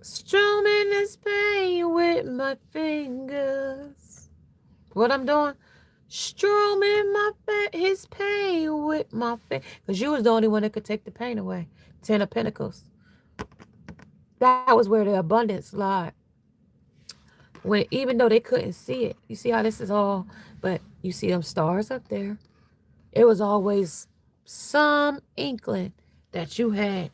Strumming his pain with my fingers. What I'm doing? Strumming his pain with my fingers. Because you was the only one that could take the pain away. 10 of Pentacles. That was where the abundance lied. When, even though they couldn't see it. You see how this is all, but you see them stars up there. It was always some inkling that you had.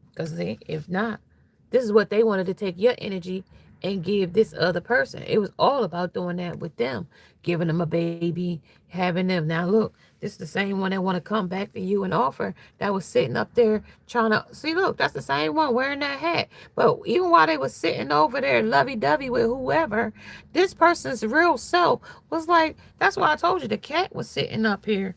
Because if not, this is what they wanted to take your energy and give this other person. It was all about doing that with them. Giving them a baby, having them. Now look, this is the same one that want to come back to you and offer, that was sitting up there trying to, see, look, that's the same one wearing that hat. But even while they was sitting over there lovey-dovey with whoever, this person's real self was like, that's why I told you the cat was sitting up here.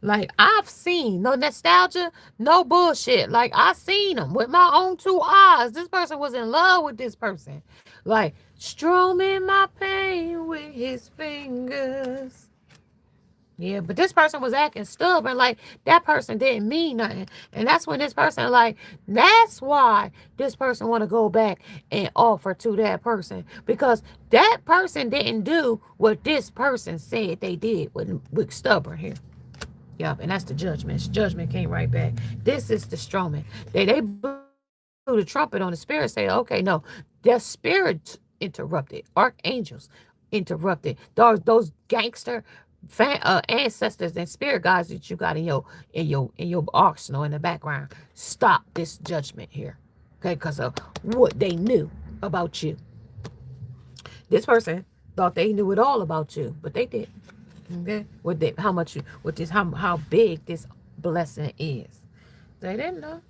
Like, I've seen, no nostalgia, no bullshit. Like, I seen them with my own 2 eyes. This person was in love with this person. Like, strumming my pain with his fingers. Yeah, but this person was acting stubborn. Like, that person didn't mean nothing. And that's when this person, like, that's why this person want to go back and offer to that person. Because that person didn't do what this person said they did with stubborn here. Yep, and that's the judgment. Judgment came right back. This is the Strowman. They blew the trumpet on the spirit, say, okay, no, their spirit interrupted. Archangels interrupted. Those gangster ancestors and spirit guides that you got in your arsenal in the background. Stop this judgment here. Okay, because of what they knew about you. This person thought they knew it all about you, but they didn't. Okay, how much you, with this, how big this blessing is. They didn't know.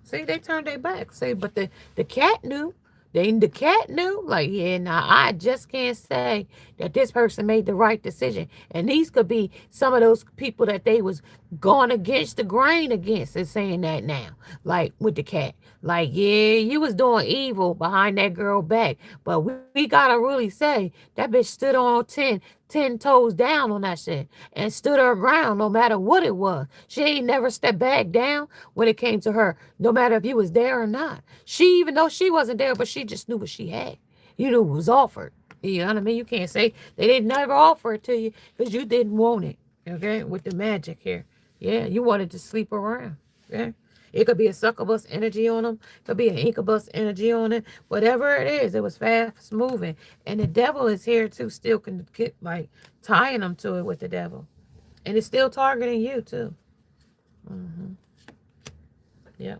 See, they turned their back. See, but the cat knew. The cat knew. Like, yeah, now I just can't say that this person made the right decision. And these could be some of those people that they was going against the grain against and saying that now. Like with the cat. Like, yeah, you was doing evil behind that girl back. But we gotta really say that bitch stood on 10 toes down on that shit and stood her ground no matter what it was. She ain't never stepped back down when it came to her, no matter if you was there or not. She, even though she wasn't there, but she just knew what she had. You knew it was offered. You know what I mean? You can't say they didn't never offer it to you because you didn't want it. Okay? With the magic here. Yeah, you wanted to sleep around. Okay? It could be a succubus energy on them. It could be an incubus energy on it. Whatever it is, it was fast moving. And the devil is here too, still can get like tying them to it with the devil. And it's still targeting you too. Yeah.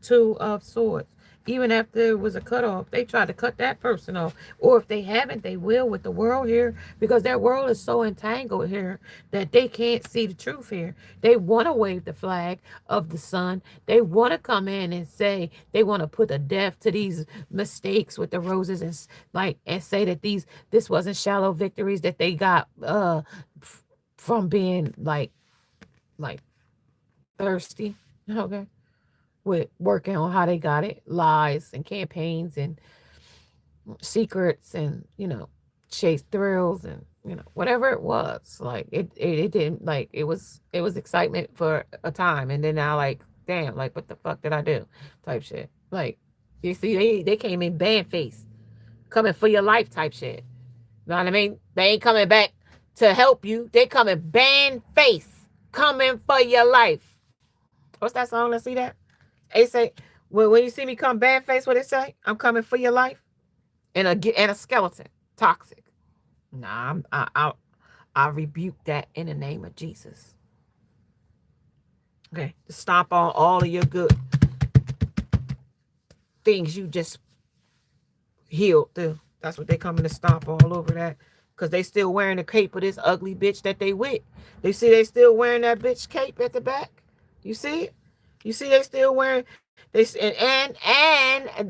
Two of Swords. Even after there was a cutoff, they tried to cut that person off. Or if they haven't, they will with the world here. Because their world is so entangled here that they can't see the truth here. They want to wave the flag of the sun. They want to come in and say, they want to put a death to these mistakes with the roses and say that this wasn't shallow victories that they got from being like thirsty. Okay. With working on how they got it, lies and campaigns and secrets and, chase thrills and, whatever it was. Like it didn't, like it was excitement for a time. And then now like, damn, like what the fuck did I do? Type shit. Like, you see, they came in band face, coming for your life type shit. You know what I mean? They ain't coming back to help you. They coming band face, coming for your life. What's that song? Let's see that. They say, when you see me come bad face, what they say? I'm coming for your life. And a skeleton. Toxic. Nah, I rebuke that in the name of Jesus. Okay. To stomp on all of your good things you just healed through. That's what they coming to stomp all over that. Because they still wearing the cape of this ugly bitch that they with. They see they still wearing that bitch cape at the back. You see it? You see, they still wearing this, and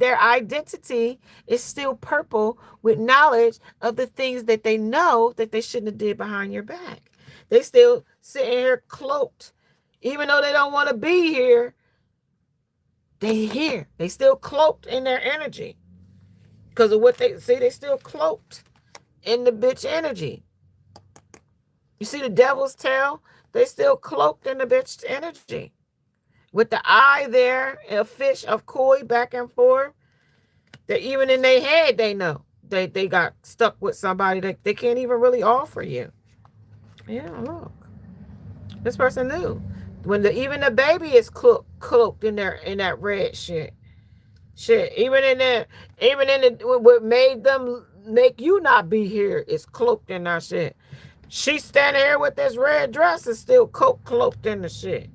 their identity is still purple with knowledge of the things that they know that they shouldn't have did behind your back. They still sitting here cloaked, even though they don't want to be here. They here. They still cloaked in their energy because of what they see. They still cloaked in the bitch energy. You see the devil's tail? They still cloaked in the bitch energy. With the eye there, a fish of koi back and forth, that even in their head, they know they got stuck with somebody that they can't even really offer you. Yeah, look. This person knew. When even the baby is cloaked in that red shit. Even in what made them make you not be here is cloaked in that shit. She standing here with this red dress is still cloaked in the shit.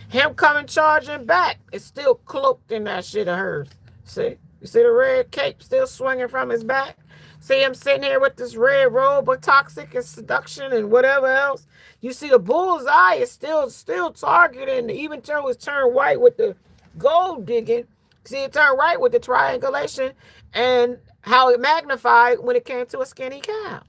Him coming charging back is still cloaked in that shit of hers. See? You see the red cape still swinging from his back? See him sitting here with this red robe of toxic and seduction and whatever else? You see the bull's eye is still targeting, even though it's turned white with the gold digging. See it turned white with the triangulation and how it magnified when it came to a skinny cow.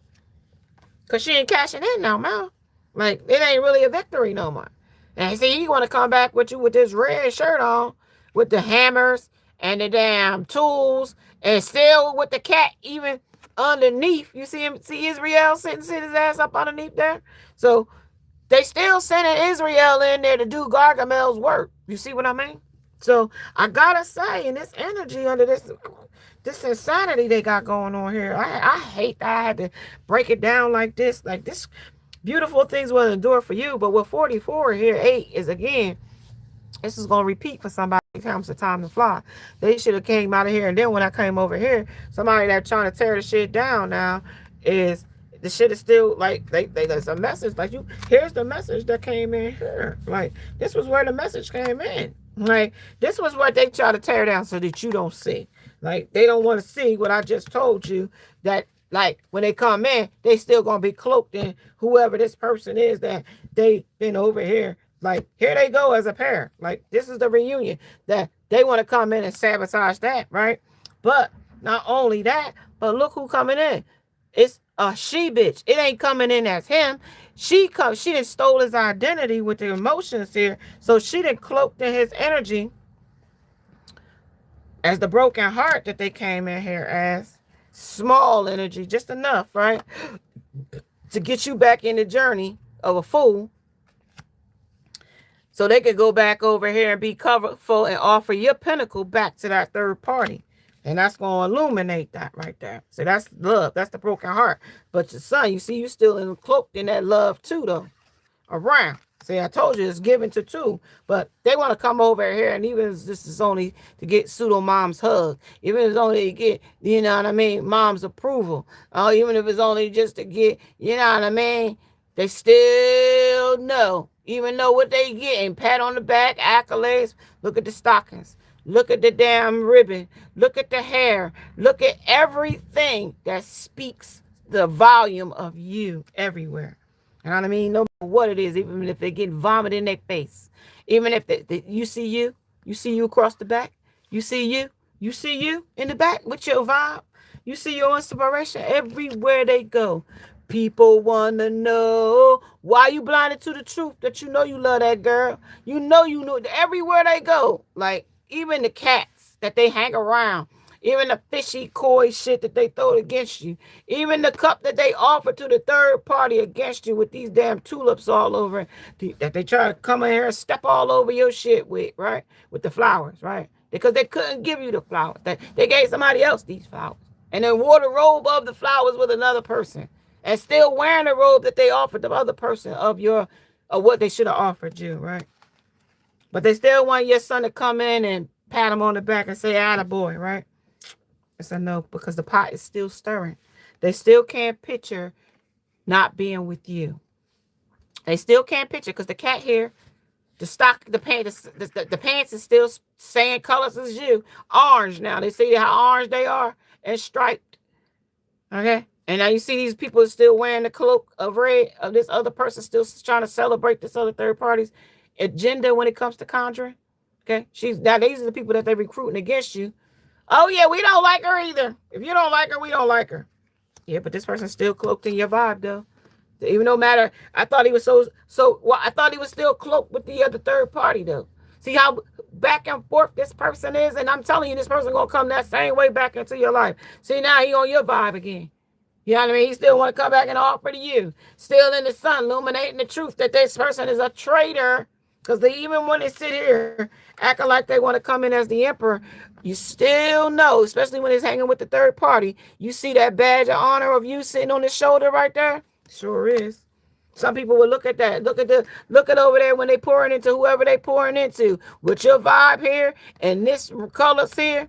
Because she ain't cashing in no more. Like, it ain't really a victory no more. And see, he want to come back with you with this red shirt on, with the hammers and the damn tools, and still with the cat even underneath. You see him, see Israel sitting his ass up underneath there? So they still sending Israel in there to do Gargamel's work. You see what I mean? So I gotta say, in this energy under this insanity they got going on here, I hate that I had to break it down like this. Like, this beautiful things will endure for you, but with 44 here, 8 is, again, this is going to repeat for somebody. It comes the time to fly. They should have came out of here, and then when I came over here, somebody that's trying to tear the shit down now is, the shit is still, like, there's a message, like, here's the message that came in here. Like, this was where the message came in. Like, this was what they try to tear down so that you don't see. Like, they don't want to see what I just told you, that like when they come in, they still gonna be cloaked in whoever this person is that they been over here. Like here they go as a pair. Like this is the reunion that they want to come in and sabotage that, right? But not only that, but look who coming in. It's a she bitch. It ain't coming in as him. She done stole his identity with the emotions here. So she done cloaked in his energy as the broken heart that they came in here as. Small energy, just enough, right? To get you back in the journey of a fool. So they could go back over here and be coverful and offer your pinnacle back to that third party. And that's going to illuminate that right there. So that's love. That's the broken heart. But your son, you see, you still cloaked in that love too, though. Around. See, I told you it's given to two, but they want to come over here, and even if this is only to get pseudo mom's hug, even if it's only to get, you know what I mean, mom's approval, even if it's only just to get, you know what I mean, they still know, even know what they getting, pat on the back, accolades. Look at the stockings, look at the damn ribbon, look at the hair, look at everything that speaks the volume of you everywhere. You know what I mean? No matter what it is, even if they get vomit in their face, even if you see you across the back, you see you in the back with your vibe, you see your inspiration everywhere they go. People want to know why you blinded to the truth that you know you love that girl. You know everywhere they go. Like even the cats that they hang around. Even the fishy, coy shit that they throw against you. Even the cup that they offer to the third party against you with these damn tulips all over that they try to come in here and step all over your shit with, right? With the flowers, right? Because they couldn't give you the flowers. They gave somebody else these flowers. And then wore the robe of the flowers with another person. And still wearing the robe that they offered the other person of what they should have offered you, right? But they still want your son to come in and pat him on the back and say, attaboy, right? It's a no, because the pot is still stirring. They still can't picture not being with you. They still can't picture because the cat here, the pants is still same colors as you. Orange now. They see how orange they are and striped. Okay? And now you see these people still wearing the cloak of red of this other person still trying to celebrate this other third party's agenda when it comes to conjuring. Okay? Now these are the people that they're recruiting against you. Oh, yeah, we don't like her either. If you don't like her, we don't like her. Yeah, but this person's still cloaked in your vibe, though. Even no matter, I thought he was I thought he was still cloaked with the other third party, though. See how back and forth this person is? And I'm telling you, this person going to come that same way back into your life. See, now he on your vibe again. You know what I mean? He still want to come back and offer to you. Still in the sun, illuminating the truth that this person is a traitor. Because even when they sit here acting like they want to come in as the emperor, you still know, especially when it's hanging with the third party, you see that badge of honor of you sitting on his shoulder right there? Sure is. Some people will look at that. Look at over there when they pouring into whoever they pouring into. With your vibe here and this colors here,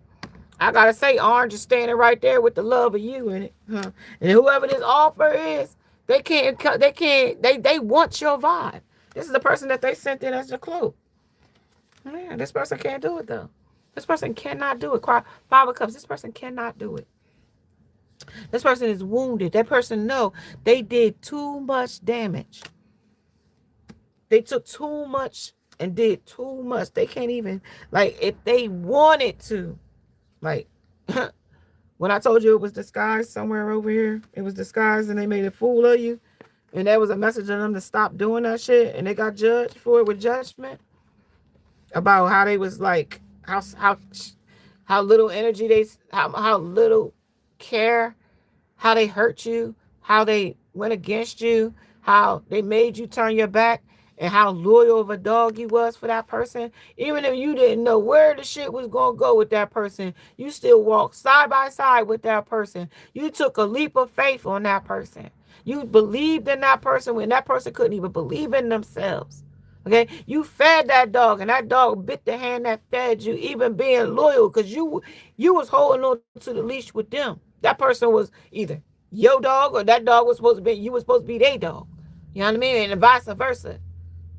I gotta say, orange is standing right there with the love of you in it. Huh? And whoever this offer is, they want your vibe. This is the person that they sent in as the cloak. Man, this person can't do it, though. This person cannot do it. Five of Cups, this person cannot do it. This person is wounded. That person know they did too much damage. They took too much and did too much. They can't even, like, if they wanted to, like, when I told you it was disguised somewhere over here, it was disguised and they made a fool of you. And there was a message on them to stop doing that shit. And they got judged for it with judgment. About how they was like, how little energy how little care, how they hurt you, how they went against you, how they made you turn your back, and how loyal of a dog you was for that person. Even if you didn't know where the shit was going to go with that person, you still walked side by side with that person. You took a leap of faith on that person. You believed in that person when that person couldn't even believe in themselves. Okay, you fed that dog, and that dog bit the hand that fed you, even being loyal, because you was holding on to the leash with them. That person was either your dog or that dog was supposed to be, you was supposed to be their dog. You know what I mean? And vice versa.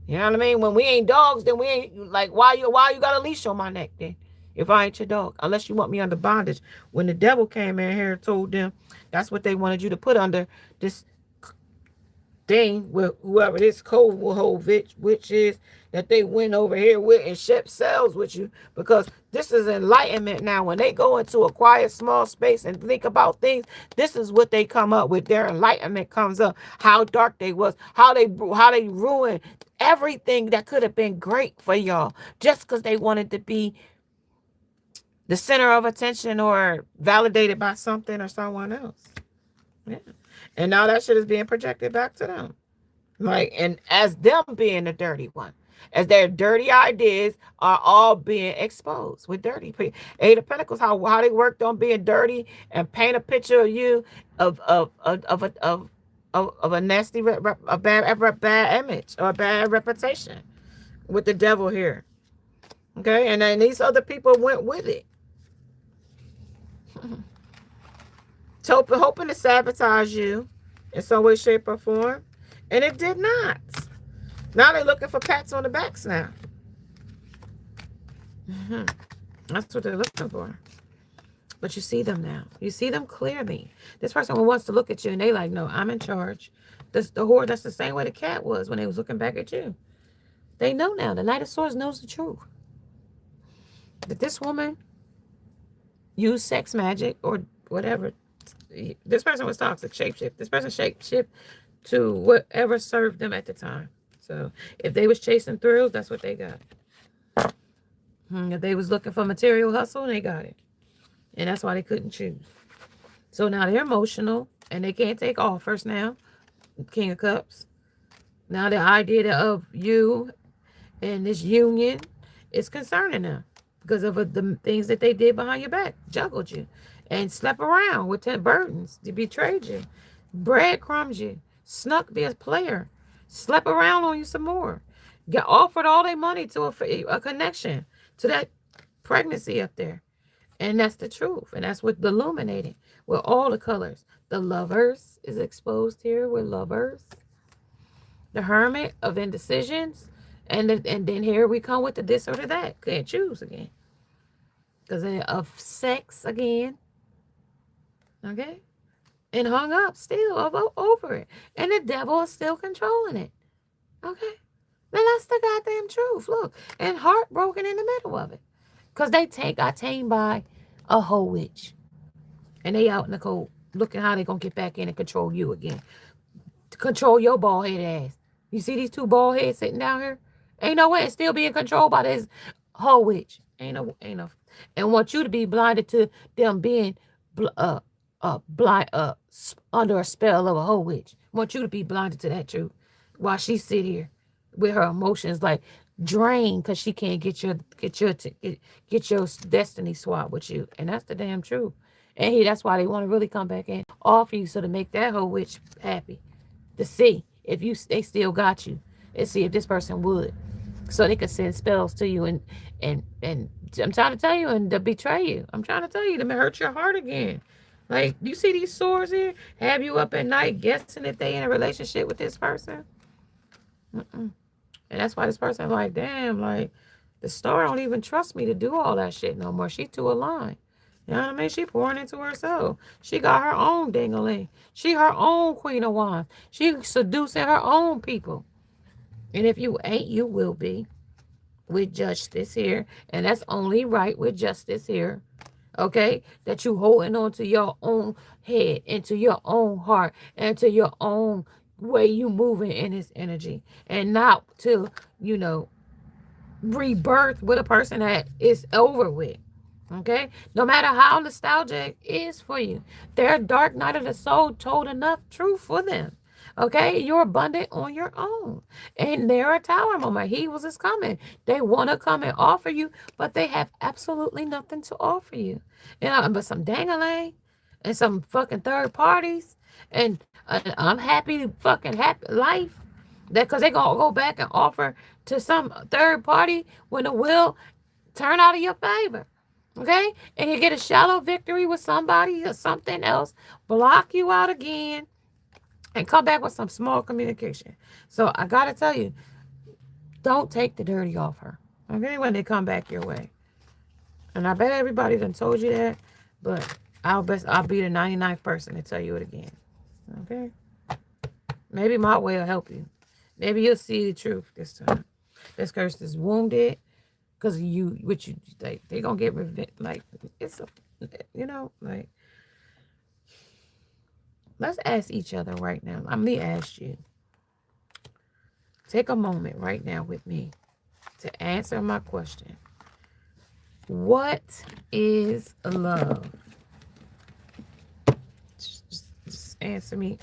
You know what I mean? When we ain't dogs, then we ain't like, why you got a leash on my neck then? if I ain't your dog, unless you want me under bondage. When the devil came in here and told them that's what they wanted you to put under this thing with whoever this cold hold which is that they went over here with and ship cells with you, because this is enlightenment now. When they go into a quiet small space and think about things, this is what they come up with. Their enlightenment comes up, how dark they was, how they ruined everything that could have been great for y'all just because they wanted to be the center of attention or validated by something or someone else. Yeah. And now that shit is being projected back to them. Like, and as them being the dirty one, as their dirty ideas are all being exposed with dirty people. Eight of Pentacles, how they worked on being dirty and paint a picture of you of a nasty, a bad image or a bad reputation with the devil here. Okay, and then these other people went with it. Hoping to sabotage you in some way, shape, or form. And it did not. Now they're looking for pats on the backs now. That's what they're looking for. But you see them now. You see them clearly. This person wants to look at you and they like, no, I'm in charge. That's the whore. That's the same way the cat was when they was looking back at you. They know now. The Knight of Swords knows the truth. That this woman used sex magic or whatever. This person was toxic, shapeshift. This person shapeshift to whatever served them at the time. So if they was chasing thrills, that's what they got. If they was looking for material hustle, they got it. And that's why they couldn't choose. So now they're emotional and they can't take offers now. King of Cups. Now the idea of you and this union is concerning them because of the things that they did behind your back. Juggled you and slept around with 10 burdens. They betrayed you. Breadcrumbs you. Snuck be a player. Slept around on you some more. Got offered all their money to a connection to that pregnancy up there. And that's the truth. And that's what illuminated with all the colors. The Lovers is exposed here with Lovers. The Hermit of indecisions. And then here we come with the this or the that. Can't choose again. Because of sex again. Okay? And hung up still over it. And the devil is still controlling it. Okay? Then that's the goddamn truth. Look. And heartbroken in the middle of it. Because they got tamed by a whole witch. And they out in the cold looking how they going to get back in and control you again. To control your bald head ass. You see these two bald heads sitting down here? Ain't no way it's still being controlled by this whole witch. Ain't no. And want you to be blinded to them being blind under a spell of a whole witch. Want you to be blinded to that truth. While she sit here with her emotions like drained because she can't get your destiny swap with you. And that's the damn truth. And that's why they want to really come back and offer you so to make that whole witch happy. To see if they still got you. And see if this person would. So they could send spells to you and I'm trying to tell you and to betray you. I'm trying to tell you to hurt your heart again. Like, you see these swords here? Have you up at night guessing if they in a relationship with this person? And that's why this person like, damn, like, the star don't even trust me to do all that shit no more. She too aligned. You know what I mean? She pouring into herself. She got her own ding-a-ling. She her own queen of wands. She seducing her own people. And if you ain't, you will be with justice here. And that's only right with justice here. Okay? That you holding on to your own head, into your own heart, and to your own way you moving in this energy. And not to, rebirth with a person that is over with. Okay? No matter how nostalgic it is for you. Their dark night of the soul told enough truth for them. Okay? You're abundant on your own. And they're a tower moment. He was coming. They want to come and offer you, but they have absolutely nothing to offer you. But some dang-a-lang and some fucking third parties and an unhappy fucking happy life. That because they're going to go back and offer to some third party when the will turn out in your favor. Okay? And you get a shallow victory with somebody or something else. Block you out again. And come back with some small communication. So I got to tell you, don't take the dirty off her. Okay? When they come back your way. And I bet everybody done told you that, but I'll be the 99th person to tell you it again. Okay? Maybe my way will help you. Maybe you'll see the truth this time. This curse is wounded because you, which you, like, they gonna get revenge. Like, it's a, you know, like, let's ask each other right now. Let me ask you. Take a moment right now with me to answer my question. What is love? Just answer me.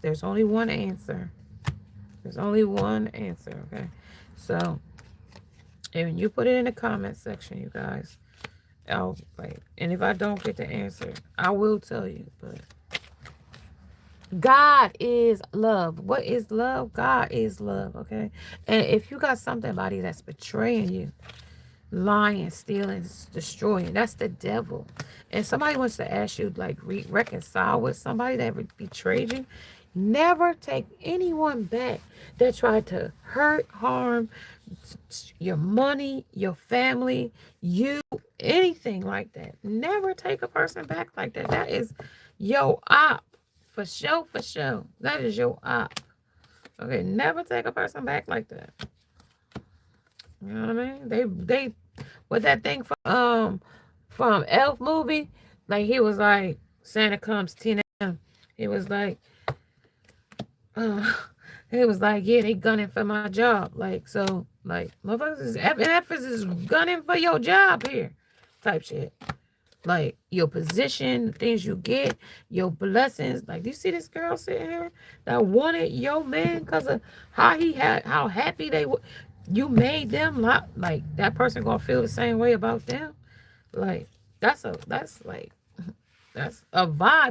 There's only one answer. There's only one answer, okay? So, and you put it in the comment section, you guys. I'll like, and if I don't get the answer, I will tell you. But God is love. What is love? God is love, okay? And if you got somebody that's betraying you, lying, stealing, destroying, that's the devil. And somebody wants to ask you, like, reconcile with somebody that betrayed you. Never take anyone back that tried to hurt, harm your money, your family, you, anything like that. Never take a person back like that. That is your op. For sure, for sure. That is your op. Okay, never take a person back like that. You know what I mean? They with that thing from Elf movie, like he was like Santa comes 10 a.m. He was like, uh, yeah, they gunning for my job. Like, so, like, motherfuckers is emphasis gunning for your job here, type shit. Like, your position, things you get, your blessings. Like, you see this girl sitting here that wanted your man because of how happy they were. You made them like that person gonna feel the same way about them. Like, that's a vibe.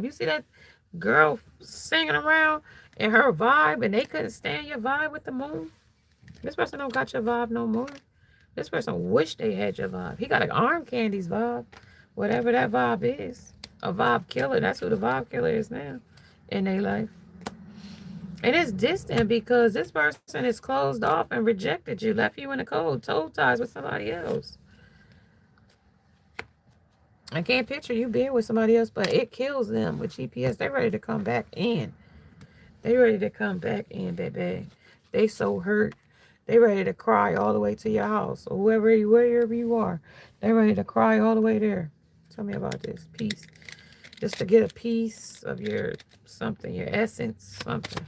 You see that girl singing around in her vibe and they couldn't stand your vibe with the moon? This person don't got your vibe no more. This person wish they had your vibe. He got an arm candies vibe. Whatever that vibe is. A vibe killer. That's who the vibe killer is now in their life. And it's distant because this person is closed off and rejected you, left you in the cold, toe ties with somebody else. I can't picture you being with somebody else, but it kills them with GPS. They're ready to come back in. They ready to come back in, baby. They so hurt. They ready to cry all the way to your house or wherever you are. They ready to cry all the way there. Tell me about this piece. Just to get a piece of your something, your essence, something.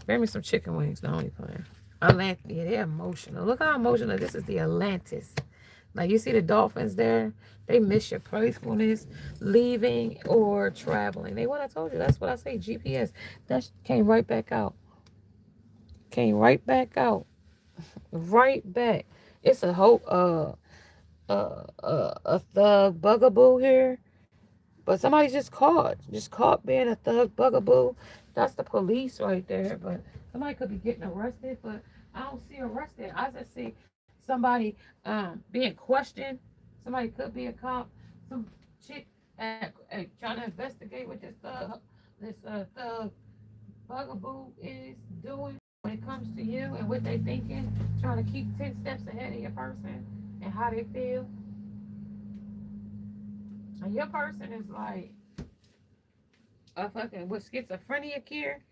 Bring me some chicken wings. The only plan. Atlantis. Yeah, they're emotional. Look how emotional. This is the Atlantis. Like, you see the dolphins there? They miss your playfulness, leaving or traveling. They what I told you. That's what I say. GPS. That came right back out. Came right back out. Right back. It's a whole a thug bugaboo here. But somebody just caught being a thug bugaboo. That's the police right there. But somebody could be getting arrested, but I don't see arrested. I just see somebody being questioned. Somebody could be a cop. Some chick trying to investigate what this thug bugaboo is doing when it comes to you and what they thinking. Trying to keep 10 steps ahead of your person and how they feel. And your person is like a fucking with schizophrenia here.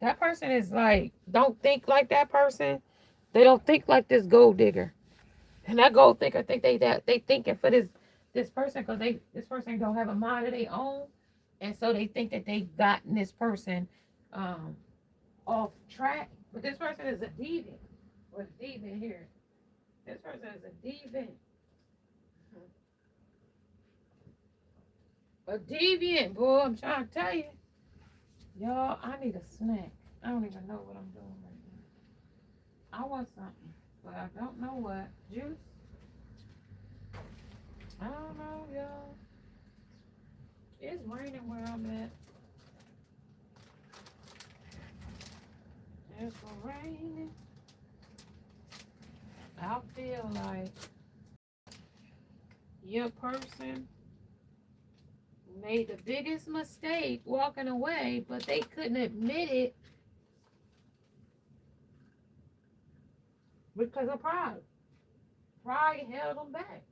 That person is like, don't think like that person. They don't think like this gold digger. And that gold digger think they thinking for this person because this person don't have a mind of their own. And so they think that they gotten this person um off track. But this person is a deviant. What's deviant here? This person is a deviant. A deviant, boy, I'm trying to tell you. Y'all, I need a snack. I don't even know what I'm doing right now. I want something, but I don't know what. Juice? I don't know, y'all. It's raining where I'm at. It's raining. I feel like your person made the biggest mistake walking away, but they couldn't admit it because of pride. Pride held them back.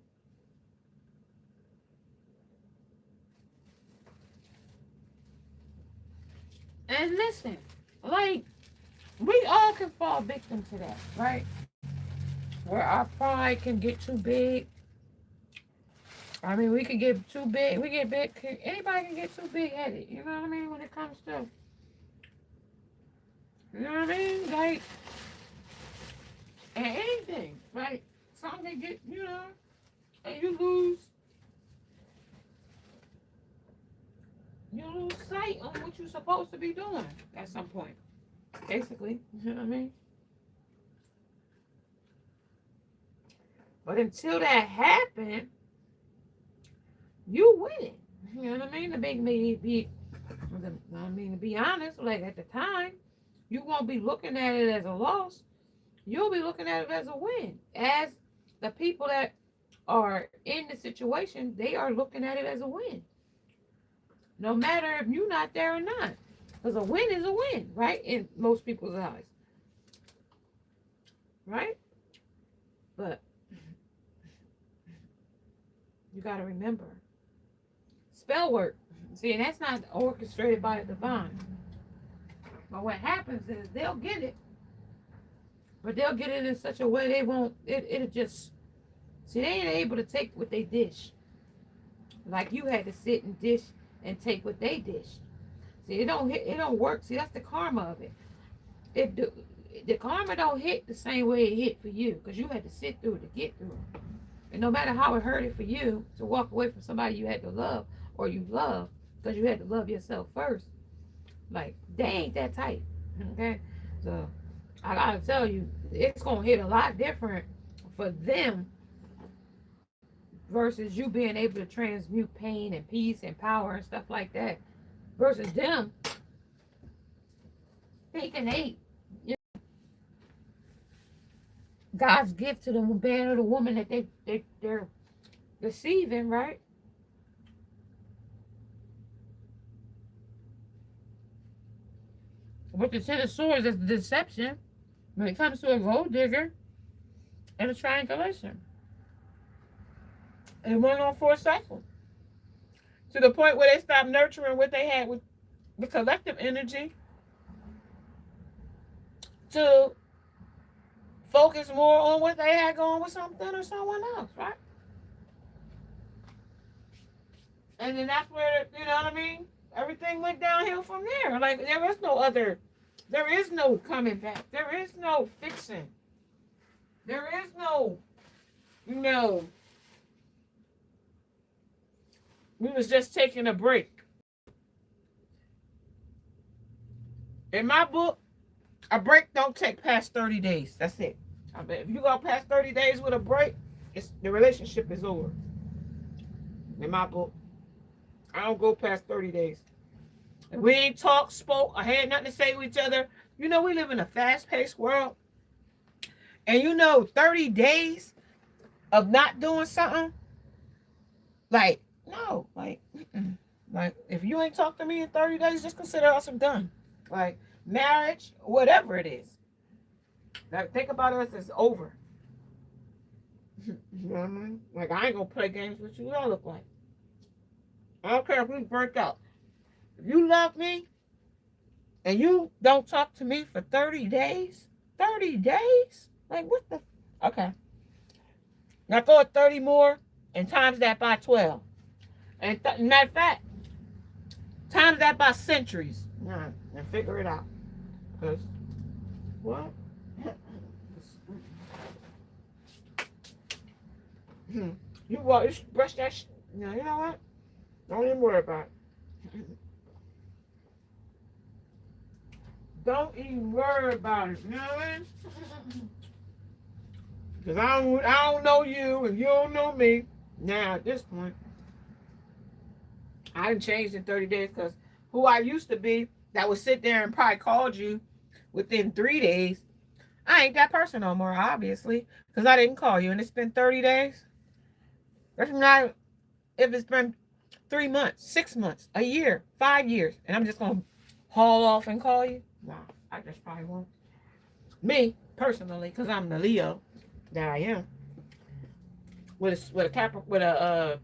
And listen, like, we all can fall victim to that, right? Where our pride can get too big. I mean, we can get too big. We get big. Anybody can get too big headed. You know what I mean? When it comes to, you know what I mean? Like, and anything, right? Something can get, you know, and you lose sight on what you're supposed to be doing at some point. Basically, you know what I mean? But until that happened, you win it. You know what I mean? To make me be, I mean, to be honest, like at the time, you won't be looking at it as a loss. You'll be looking at it as a win. As the people that are in the situation, they are looking at it as a win. No matter if you're not there or not. Because a win is a win, right? In most people's eyes. Right? But you got to remember, spell work. See, and that's not orchestrated by the divine. But what happens is they'll get it. But they'll get it in such a way they won't, it'll just, see, they ain't able to take what they dish. Like you had to sit and dish and take what they dished. See, it don't work. See, that's the karma of it. The karma don't hit the same way it hit for you because you had to sit through it to get through it. And no matter how it hurted for you to walk away from somebody you had to love or you love because you had to love yourself first, like, they ain't that tight. Okay? So, I gotta tell you, it's gonna hit a lot different for them versus you being able to transmute pain and peace and power and stuff like that versus them thinking you know, God's gift to the man or the woman that they're deceiving, right? With the Ten of Swords is deception when it comes to a gold digger and a triangulation. And it went on for a cycle to the point where they stopped nurturing what they had with the collective energy to focus more on what they had going with something or someone else, right? And then that's where, you know what I mean? Everything went downhill from there. Like, there is no coming back. There is no fixing. There is no, we was just taking a break. In my book, a break don't take past 30 days. That's it. I mean, if you go past 30 days with a break, the relationship is over. In my book, I don't go past 30 days. If we ain't talked, spoke, or had nothing to say to each other, we live in a fast-paced world. And 30 days of not doing something, like, no, like, like, if you ain't talked to me in 30 days, just consider us done. Like, marriage, whatever it is. Like, think about us as over. You know what I mean? Like, I ain't gonna play games with you. What I look like? I don't care if we burnt out. If you love me and you don't talk to me for 30 days, 30 days? Like, what the? Okay. Now throw 30 more and times that by 12. And matter of fact, times that by centuries. Right, and figure it out. Because, what? You brush that. You know what? Don't even worry about it. Don't even worry about it. You know what I mean? Because I don't know you and you don't know me. Now, at this point, I done changed in 30 days because who I used to be that would sit there and probably called you within 3 days, I ain't that person no more, obviously, because I didn't call you and it's been 30 days. That's not if it's been 3 months, 6 months, a year, 5 years, and I'm just going to haul off and call you. No, I just probably won't. Me, personally, because I'm the Leo that I am. With a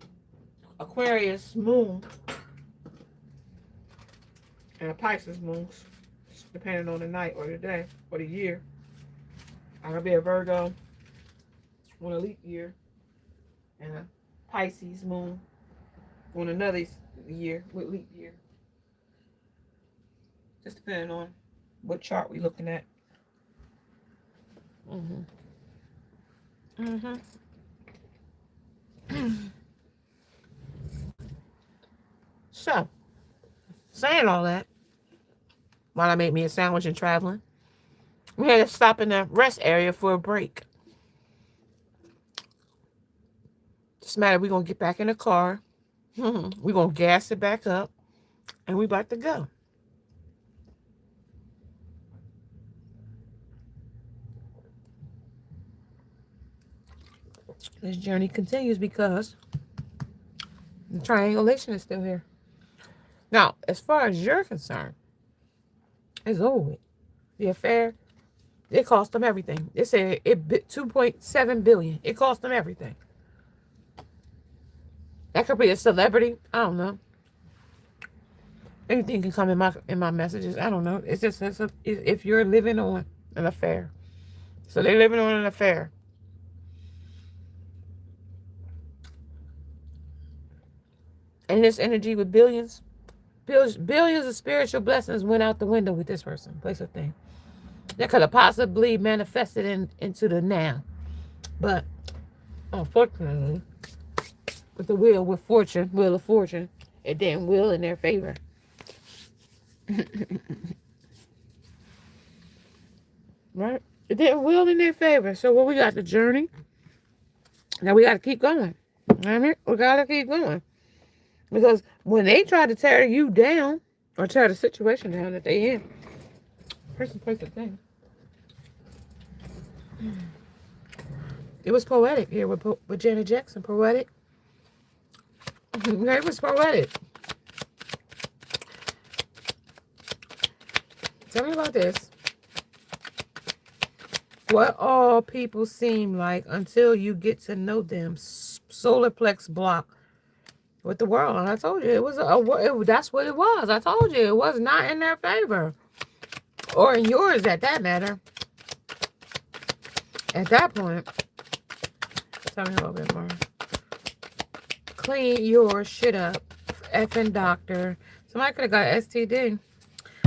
Aquarius moon and a Pisces moon, depending on the night or the day or the year. I could be a Virgo on a leap year and a Pisces moon on another year with leap year. Just depending on what chart we looking at. So, saying all that, while I made me a sandwich and traveling, we had to stop in the rest area for a break. Just matter, we're going to get back in the car. We're going to gas it back up. And we about to go. This journey continues because the triangulation is still here. Now, as far as you're concerned, it's over with. The affair, it cost them everything. They said it bit 2.7 billion. It cost them everything. That could be a celebrity. I don't know. Anything can come in my messages. I don't know. It's just if you're living on an affair. So they're living on an affair. And this energy with billions of spiritual blessings went out the window with this person. Place of thing. That could have possibly manifested into the now. But unfortunately, with the wheel of fortune, it didn't wheel in their favor. Right? It didn't wheel in their favor. So what we got? The journey. Now we got to keep going. I mean, we got to keep going. Because when they try to tear you down, or tear the situation down that they in, person, place, a thing. It was poetic here with Janet Jackson. Poetic. It was poetic. Tell me about this. What all people seem like until you get to know them. Solar plex block with the world. And I told you, it was that's what it was. I told you, it was not in their favor. Or in yours, at that matter. At that point, tell me a little bit more. Clean your shit up. Effing doctor. Somebody could have got STD.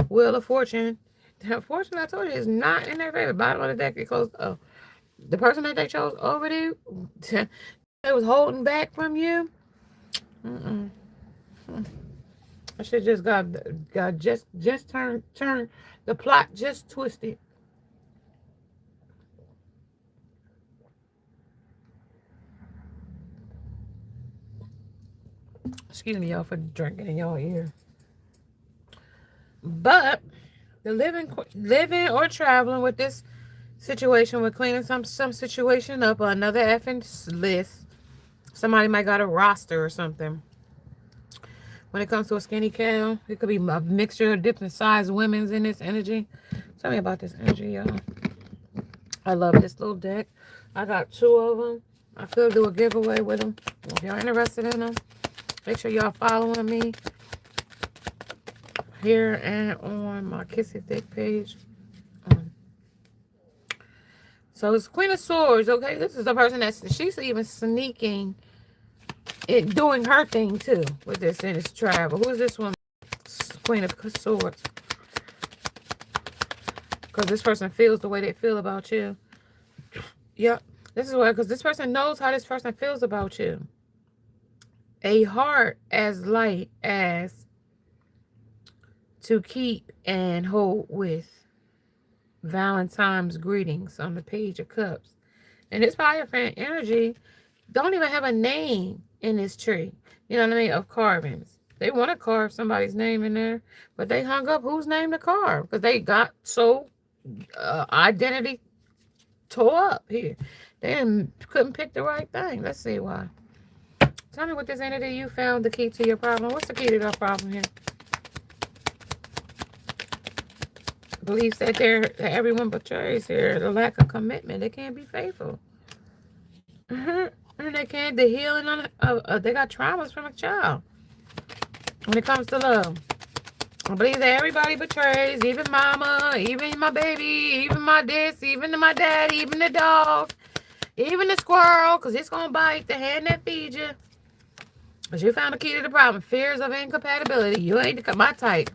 Wheel of Fortune. The fortune, I told you, is not in their favor. Bottom of the deck, it closed. Oh, the person that they chose over you, they was holding back from you. I should just got just turned the plot just twisted. Excuse me, y'all, for drinking in y'all ear. But the living or traveling with this situation, we're cleaning some situation up, another effing list. Somebody might got a roster or something. When it comes to a skinny cow, it could be a mixture of different size women's in this energy. Tell me about this energy, y'all. I love this little deck. I got 2 of them. I could do a giveaway with them. If y'all interested in them, make sure y'all following me here and on my Kissy Thick page. So it's Queen of Swords, okay? This is the person she's even sneaking it, doing her thing too with this in this travel. Who is this one? Queen of Swords. Because this person feels the way they feel about you. Yep. This is why, because this person knows how this person feels about you. A heart as light as to keep and hold with. Valentine's greetings on the Page of Cups. And this Hierophant energy don't even have a name in this tree. You know what I mean? Of carvings. They want to carve somebody's name in there, but they hung up whose name to carve because they got so identity tore up here. They couldn't pick the right thing. Let's see why. Tell me what this entity you found the key to your problem. What's the key to that problem here? Beliefs that everyone betrays here. The lack of commitment. They can't be faithful. And they can't. The healing on they got traumas from a child. When it comes to love, I believe that everybody betrays, even mama, even my baby, even my this, even my dad, even the dog, even the squirrel, because it's going to bite the hand that feeds you. Because you found the key to the problem. Fears of incompatibility. You ain't my type.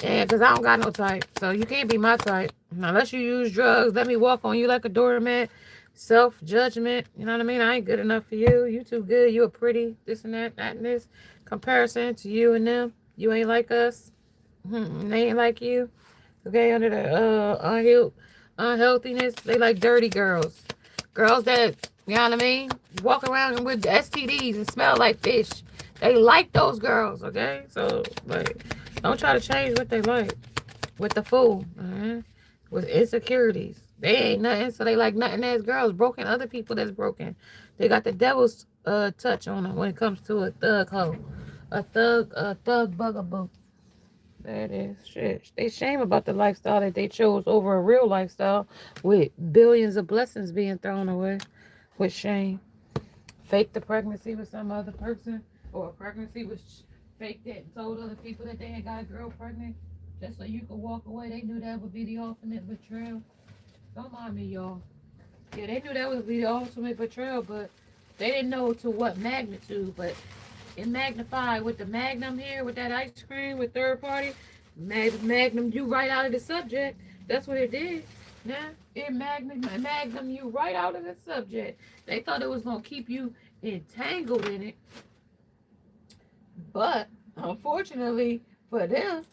Yeah, because I don't got no type. So you can't be my type. Unless you use drugs, let me walk on you like a doormat. Self-judgment. You know what I mean? I ain't good enough for you. You too good. You are pretty. This and that, that and this. Comparison to you and them. You ain't like us. They ain't like you. Okay, under the unhealthiness. They like dirty girls. Girls that, you know what I mean? Walk around with STDs and smell like fish. They like those girls, okay? So, like, don't try to change what they like with the fool, with insecurities. They ain't nothing, so they like nothing ass girls, broken other people that's broken. They got the devil's touch on them when it comes to a thug hoe, a thug bugaboo. That is shit. They shame about the lifestyle that they chose over a real lifestyle with billions of blessings being thrown away with shame. Fake the pregnancy with some other person, or a pregnancy was faked it and told other people that they had got a girl pregnant just so you could walk away. They knew that would be the ultimate betrayal. Don't mind me, y'all. Yeah, they knew that would be the ultimate betrayal, but they didn't know to what magnitude. But it magnified with the magnum here, with that ice cream, with third party. Magnum you right out of the subject. That's what it did. Yeah, it magnum you right out of the subject. They thought it was gonna keep you entangled in it, but unfortunately for them,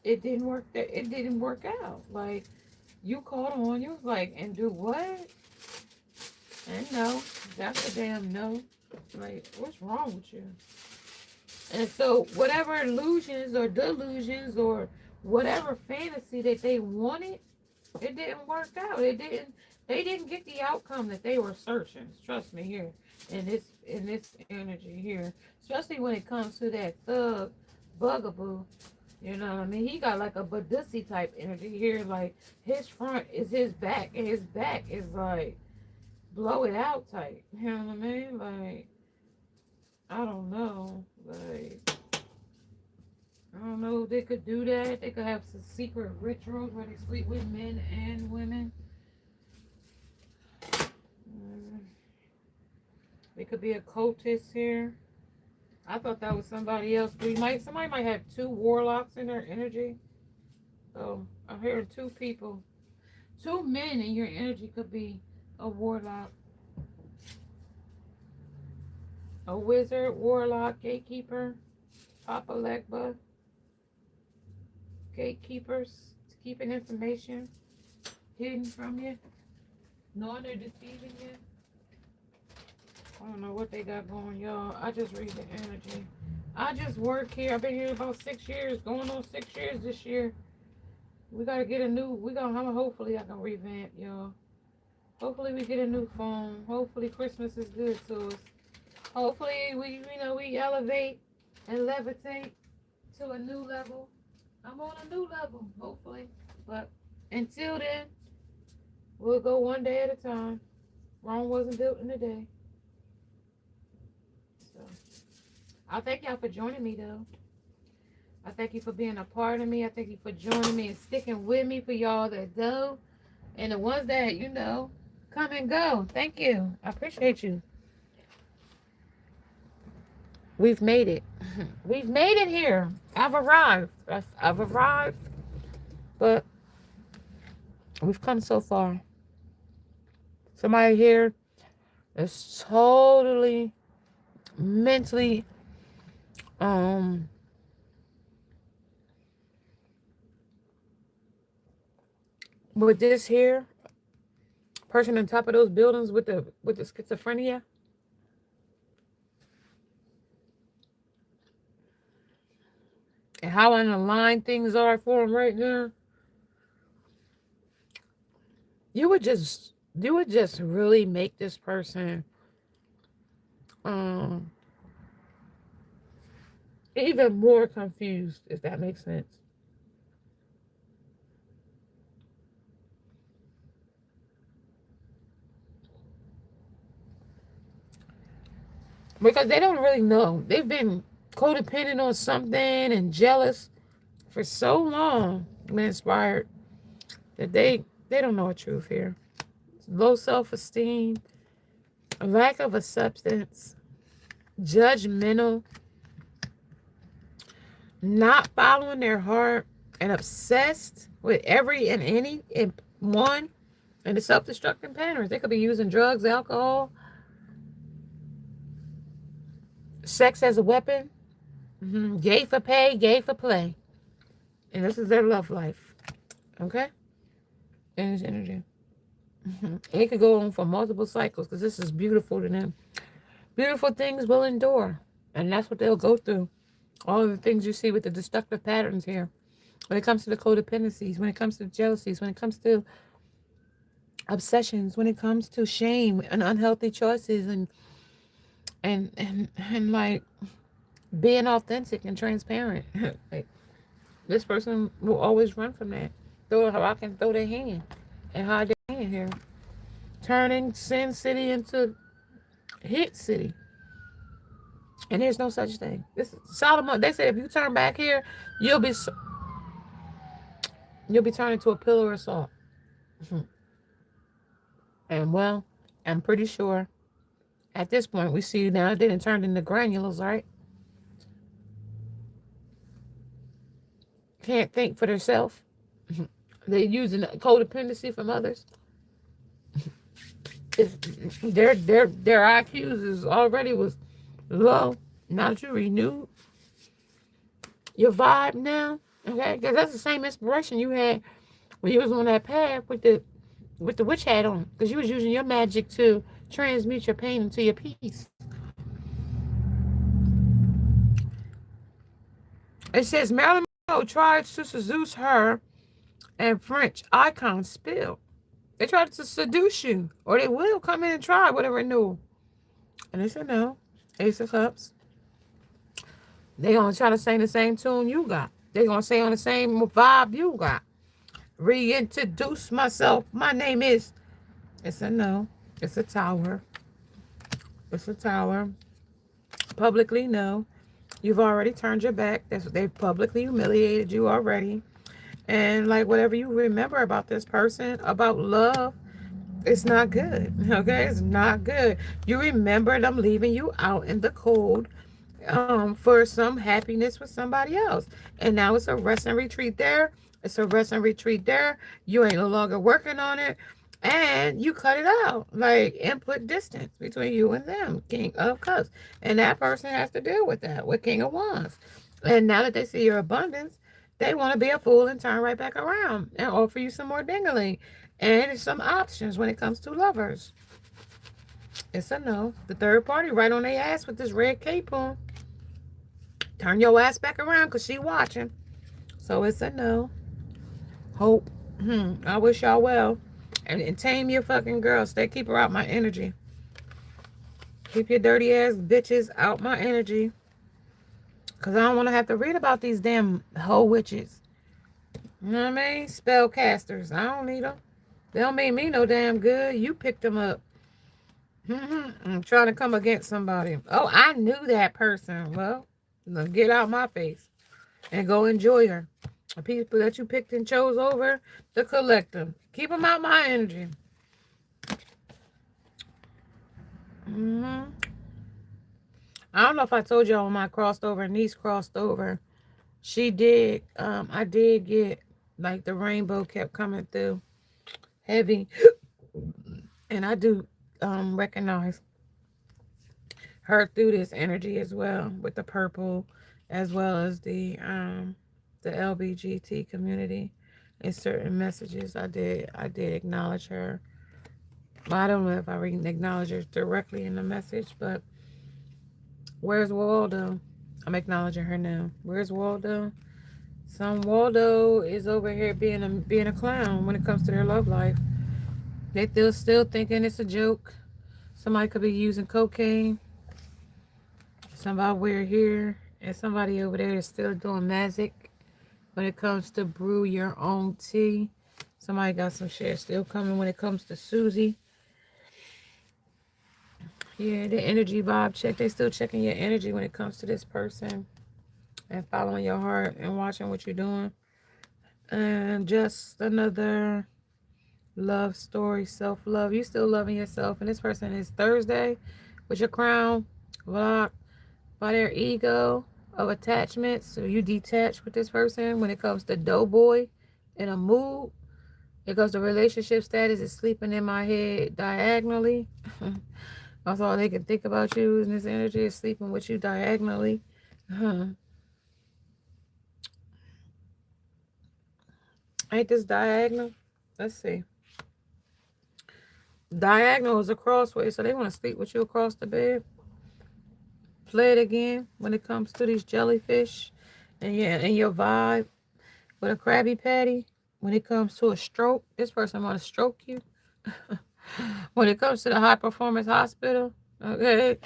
it didn't work. It didn't work out. Like you caught on. You was like, and do what? And no, that's a damn no. Like, what's wrong with you? And so whatever illusions or delusions or whatever fantasy that they wanted, it didn't work out. They didn't get the outcome that they were searching. Trust me here. In this energy here. Especially when it comes to that thug bugaboo. You know what I mean? He got like a Badussy type energy here. Like his front is his back and his back is like blow it out type. You know what I mean? Like I don't know. Like I don't know if they could do that. They could have some secret rituals where they sleep with men and women. They could be a cultist here. I thought that was somebody else. Somebody might have two warlocks in their energy. So I'm hearing two people. Two men in your energy could be a warlock. A wizard, warlock, gatekeeper, Papa Legba. Gatekeepers, keeping information hidden from you, knowing they're deceiving you. I don't know what they got going, y'all. I just read the energy. I just work here. I've been here about 6 years, going on 6 years this year. We gotta get a new. Hopefully I can revamp, y'all. Hopefully we get a new phone. Hopefully Christmas is good to us. Hopefully we elevate and levitate to a new level. I'm on a new level, hopefully. But until then, we'll go one day at a time. Rome wasn't built in a day. So, I thank y'all for joining me, though. I thank you for being a part of me. I thank you for joining me and sticking with me, for y'all that do. And the ones that, come and go. Thank you. I appreciate you. We've made it. We've made it here. I've arrived. I've arrived. But we've come so far. Somebody here is totally mentally with this here person on top of those buildings with the schizophrenia. And how unaligned things are for him right now. You would just really make this person even more confused, if that makes sense. Because they don't really know. They've been codependent on something and jealous for so long been inspired that they don't know the truth here. Low self-esteem, a lack of a substance, judgmental, not following their heart, and obsessed with every and any one, and the self-destructing patterns. They could be using drugs, alcohol, sex as a weapon, gay for pay, gay for play. And this is their love life. Okay? And it's energy. It could go on for multiple cycles because this is beautiful to them. Beautiful things will endure. And that's what they'll go through. All of the things you see with the destructive patterns here. When it comes to the codependencies, when it comes to jealousies, when it comes to obsessions, when it comes to shame and unhealthy choices and like being authentic and transparent. Like, this person will always run from that. How I can throw their hand and hide their hand here. Turning Sin City into Hit City. And there's no such thing. This Solomon, they said if you turn back here, you'll be turned into a pillar of salt. And well, I'm pretty sure at this point we see now it didn't turn into granules, right? Can't think for themselves. They're using codependency from others. Their IQs is already was low. Now that you renewed your vibe now, okay? Because that's the same inspiration you had when you was on that path with the witch hat on. Because you was using your magic to transmute your pain into your peace. It says Marilyn Monroe tried to seduce her and French icon Spill. They tried to seduce you, or they will come in and try with a renewal. And they said no. Ace of Cups. They gonna try to sing the same tune you got. They gonna say on the same vibe you got. Reintroduce myself. My name is. It's a no. It's a tower. It's a tower. Publicly no. You've already turned your back. They've publicly humiliated you already. And like whatever you remember about this person, about love, it's not good. Okay, it's not good. You remember them leaving you out in the cold for some happiness with somebody else. And now it's a rest and retreat there. It's a rest and retreat there. You ain't no longer working on it. And you cut it out. Like, and put distance between you and them. King of Cups. And that person has to deal with that. With King of Wands. And now that they see your abundance, they want to be a fool and turn right back around. And offer you some more dingling. And some options when it comes to lovers. It's a no. The third party right on their ass with this red cape on. Turn your ass back around because she watching. So it's a no. Hope. I wish y'all well. And tame your fucking girl. Keep her out my energy. Keep your dirty ass bitches out my energy. Because I don't want to have to read about these damn hoe witches. You know what I mean? Spellcasters. I don't need them. They don't mean me no damn good. You picked them up. I'm trying to come against somebody. Oh, I knew that person. Well, get out my face. And go enjoy her. The people that you picked and chose over to collect them. Keep them out my energy. I don't know if I told y'all when my niece crossed over. She did. I did get, like, the rainbow kept coming through heavy. And I do recognize her through this energy as well, with the purple, as well as the LBGT community in certain messages. I did acknowledge her. Well, I don't know if I acknowledge her directly in the message, but where's Waldo? I'm acknowledging her now. Where's Waldo? Some Waldo is over here being a clown when it comes to their love life. They still thinking it's a joke. Somebody could be using cocaine. Somebody we're here, and somebody over there is still doing magic when it comes to brew your own tea. Somebody got some shit still coming when it comes to Susie. Yeah, the energy vibe check. They still checking your energy when it comes to this person. and following your heart and watching what you're doing. And just another love story, self-love. You still loving yourself. And this person is Thursday with your crown blocked by their ego of attachment. So you detach with this person when it comes to doughboy in a mood. Because the relationship status is sleeping in my head diagonally. That's all they can think about you in this energy is sleeping with you diagonally. Ain't this diagonal? Let's see. Diagonal is a crossway, so they want to sleep with you across the bed. Play it again when it comes to these jellyfish and your vibe with a Krabby Patty. When it comes to a stroke, this person want to stroke you. When it comes to the high performance hospital, okay.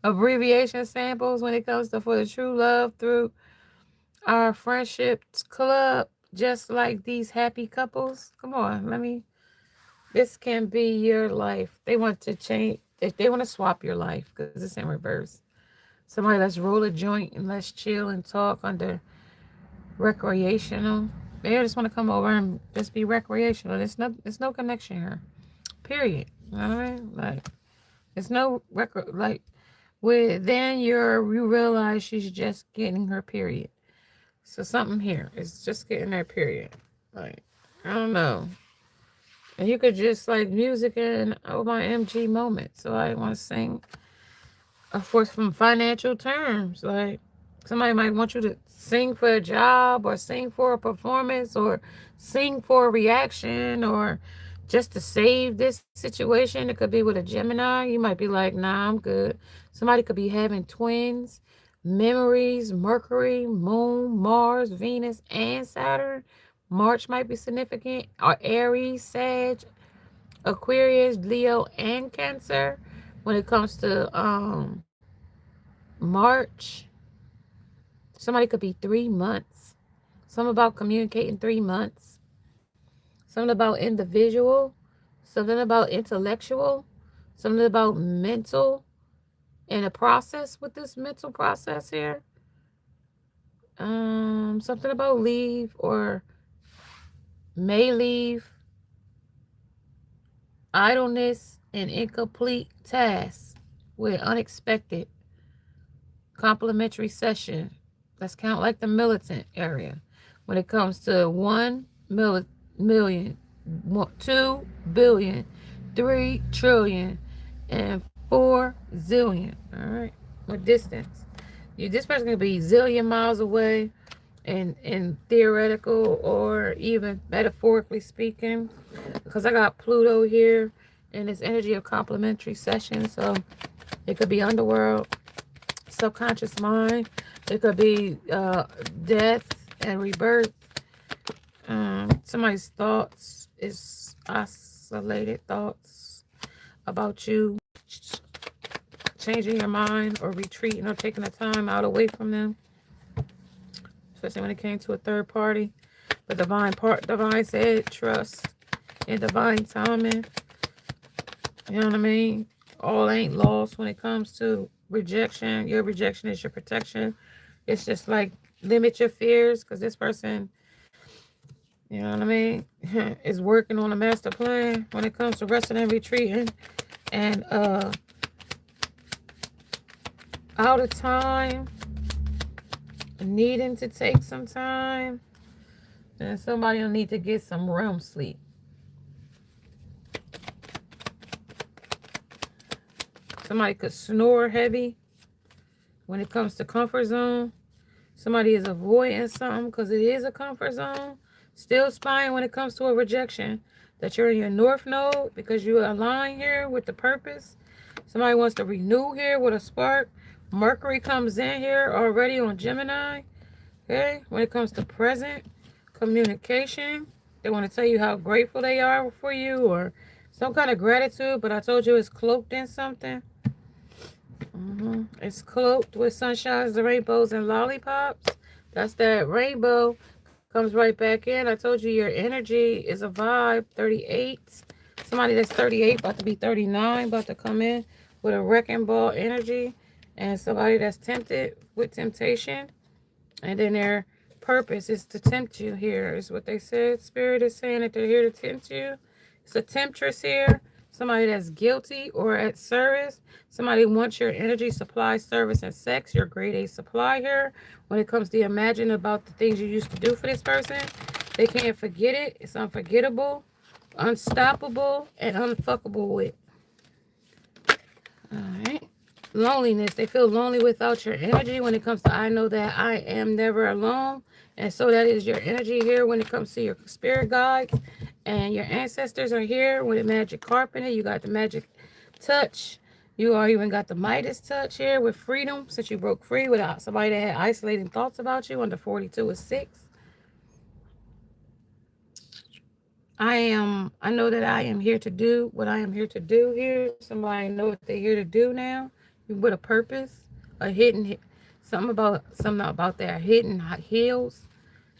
Abbreviation samples when it comes to for the true love through our friendship club, just like these happy couples. Come on, this can be your life. They want to change, they want to swap your life because it's in reverse. Somebody, let's roll a joint and let's chill and talk under recreational. They just want to come over and just be recreational. There's no connection here. Period. All right, like it's no record. Like then you realize she's just getting her period. So something here is just getting that period. Like I don't know. And you could just like music and oh my MG moment. So I want to sing for some financial terms. Like somebody might want you to sing for a job or sing for a performance or sing for a reaction or just to save this situation. It could be with a Gemini. You might be like, nah, I'm good. Somebody could be having twins, memories, Mercury, Moon, Mars, Venus, and Saturn. March might be significant. Or Aries, Sag, Aquarius, Leo, and Cancer. When it comes to March, somebody could be 3 months. Something about communicating 3 months. Something about individual. Something about intellectual. Something about mental and a process with this mental process here. Something about leave or may leave. Idleness and incomplete tasks with unexpected complimentary session. Let's count like the militant area. When it comes to 1 million, 2 billion, 3 trillion, and 4 zillion. All right, with distance. This person could be zillion miles away, in theoretical or even metaphorically speaking, because I got Pluto here in this energy of complementary session. So it could be underworld, subconscious mind. It could be death and rebirth. Somebody's thoughts is isolated thoughts about you changing your mind or retreating or taking the time out away from them, especially when it came to a third party. The divine said trust and divine timing. You know what I mean? All ain't lost when it comes to rejection. Your rejection is your protection. It's just like limit your fears, because this person, you know what I mean, is working on a master plan when it comes to resting and retreating and out of time, needing to take some time, and somebody will need to get some REM sleep. Somebody could snore heavy when it comes to comfort zone. Somebody is avoiding something because it is a comfort zone. Still spying when it comes to a rejection. That you're in your north node because you align here with the purpose. Somebody wants to renew here with a spark. Mercury comes in here already on Gemini. Okay, when it comes to present communication, they want to tell you how grateful they are for you or some kind of gratitude, but I told you it's cloaked in something. It's cloaked with sunshines, the rainbows, and lollipops. That's that rainbow comes right back in. I told you your energy is a vibe. 38. Somebody that's 38, about to be 39, about to come in with a wrecking ball energy. and somebody that's tempted with temptation, and then their purpose is to tempt you here, is what they said. Spirit is saying that they're here to tempt you. It's a temptress here, somebody that's guilty or at service. Somebody wants your energy, supply, service, and sex, your grade A supply here. When it comes to imagine about the things you used to do for this person, they can't forget it. It's unforgettable, unstoppable, and unfuckable with. All right. Loneliness. They feel lonely without your energy. When it comes to I know that I am never alone. And so that is your energy here when it comes to your spirit guides. And your ancestors are here with the magic carpenter. You got the magic touch. You are even got the Midas touch here with freedom, since you broke free without somebody that had isolating thoughts about you. Under 42 is 6. I know that I am here to do what I am here to do here. Somebody know what they're here to do now. With a purpose, a hidden, something about their hidden hills.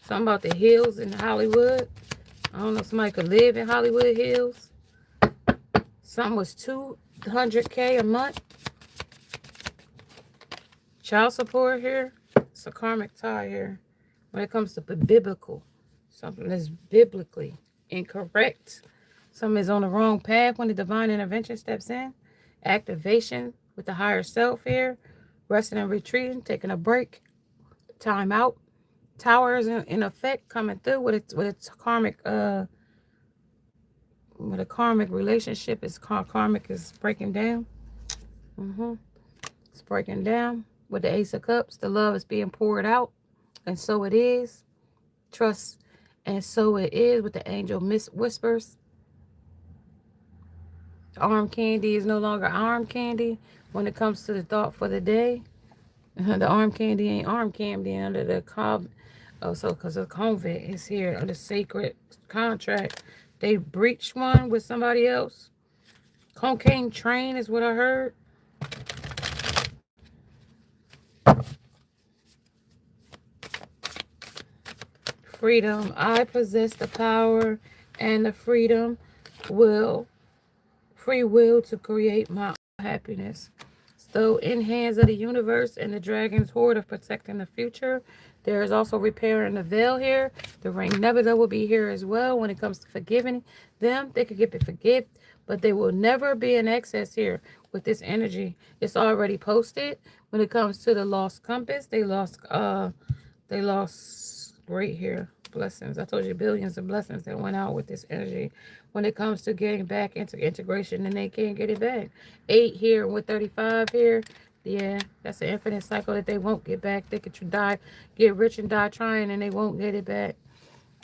Something about the hills in Hollywood. I don't know, somebody could live in Hollywood Hills. Something was $200K a month. Child support here. It's a karmic tie here. When it comes to biblical, something that's biblically incorrect. Something is on the wrong path when the divine intervention steps in. Activation with the higher self here. Resting and retreating, taking a break. Time out. Towers in effect coming through with its karmic with a karmic relationship is karmic is breaking down. It's breaking down with the Ace of Cups. The love is being poured out, and so it is. Trust, and so it is with the angel whispers. Arm candy is no longer arm candy when it comes to the thought for the day. The arm candy ain't arm candy under the also because the convent is here under sacred contract. They breached one with somebody else. Cocaine train is what I heard. Freedom. I possess the power and the freedom free will to create my happiness. So in hands of the universe and the dragon's horde of protecting the future. There is also repairing the veil here. The ring nebula will be here as well when it comes to forgiving them. They could get to forgive, but they will never be in excess here with this energy. It's already posted. When it comes to the lost compass, they lost right here blessings. I told you billions of blessings that went out with this energy. When it comes to getting back into integration, and they can't get it back. 8 here with 35 here. Yeah, that's an infinite cycle that they won't get back. They could get rich and die trying, and they won't get it back.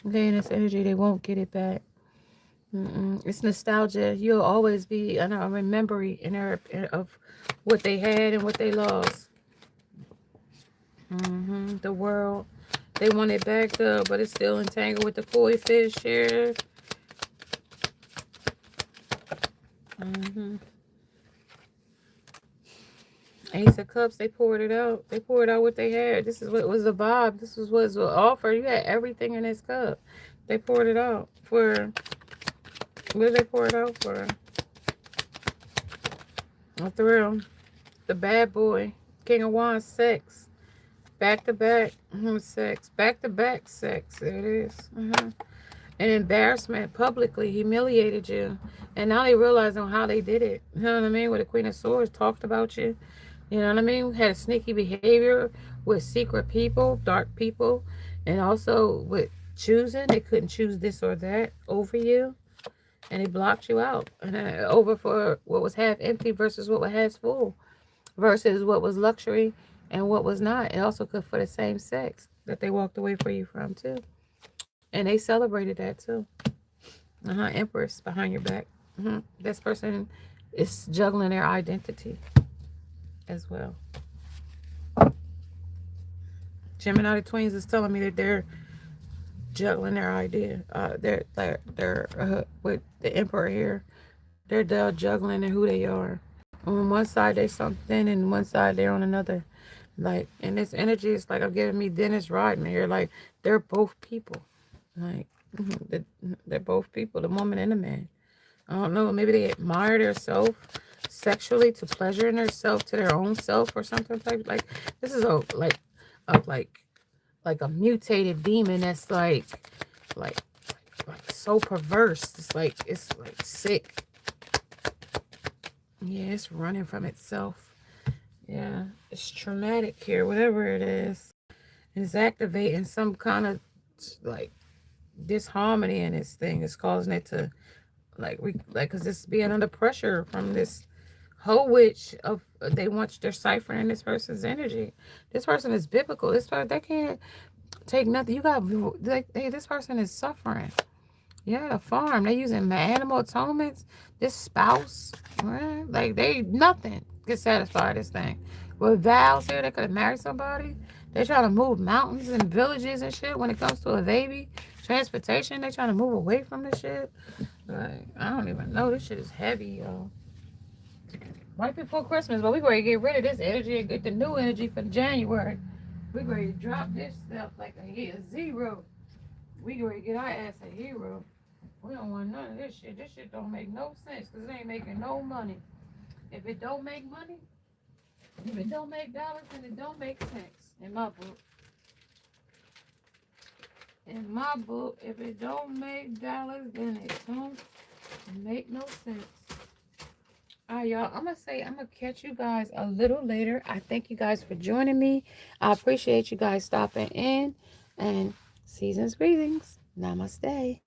Okay, in this energy, they won't get it back. It's nostalgia. You'll always be a memory of what they had and what they lost. The world. They want it back though, but it's still entangled with the koi fish here. Ace of Cups, they poured it out. They poured out what they had. This is what was the vibe. This was what was offered. You had everything in this cup. They poured it out for, what did they pour it out for? A thrill. The bad boy. King of Wands, sex. Back-to-back sex. Back-to-back sex. There it is. An embarrassment. Publicly humiliated you. And now they realize on how they did it. You know what I mean? Where the Queen of Swords talked about you. You know what I mean? Had a sneaky behavior with secret people, dark people. And also with choosing. They couldn't choose this or that over you. And they blocked you out. And over for what was half empty versus what was half full. Versus what was luxury and what was not. It also could for the same sex that they walked away for you from too. And they celebrated that too. Empress behind your back. This person is juggling their identity as well. Gemini twins is telling me that they're juggling their idea. They're with the Emperor here. They're juggling and who they are. On one side they something, and one side they're on another. Like, and this energy is like I'm giving me Dennis Rodman here. Like, they're both people. Like, they're both people, the woman and the man. I don't know, maybe they admire themselves sexually to pleasuring themselves to their own self or something like this is a like a mutated demon that's like so perverse. It's like sick. Yeah, it's running from itself. Yeah, it's traumatic here, whatever it is. It's activating some kind of like disharmony in this thing. It's causing it to because it's being under pressure from this whole witch of they're ciphering this person's energy. This person is biblical. This person, they can't take nothing. You got this person is suffering. Yeah, the farm. They using animal atonements. This spouse, right? Like they nothing can satisfy this thing. With vows here, they could have married somebody. They trying to move mountains and villages and shit. When it comes to a baby, transportation, they trying to move away from this shit. Like I don't even know. This shit is heavy, y'all. Right before Christmas, but we ready to get rid of this energy and get the new energy for January. We ready to drop this stuff like a zero. We ready to get our ass a hero. We don't want none of this shit. This shit don't make no sense because it ain't making no money. If it don't make money, if it don't make dollars, then it don't make sense in my book. In my book, if it don't make dollars, then it don't make no sense. All right, y'all. I'm going to catch you guys a little later. I thank you guys for joining me. I appreciate you guys stopping in. And season's greetings. Namaste.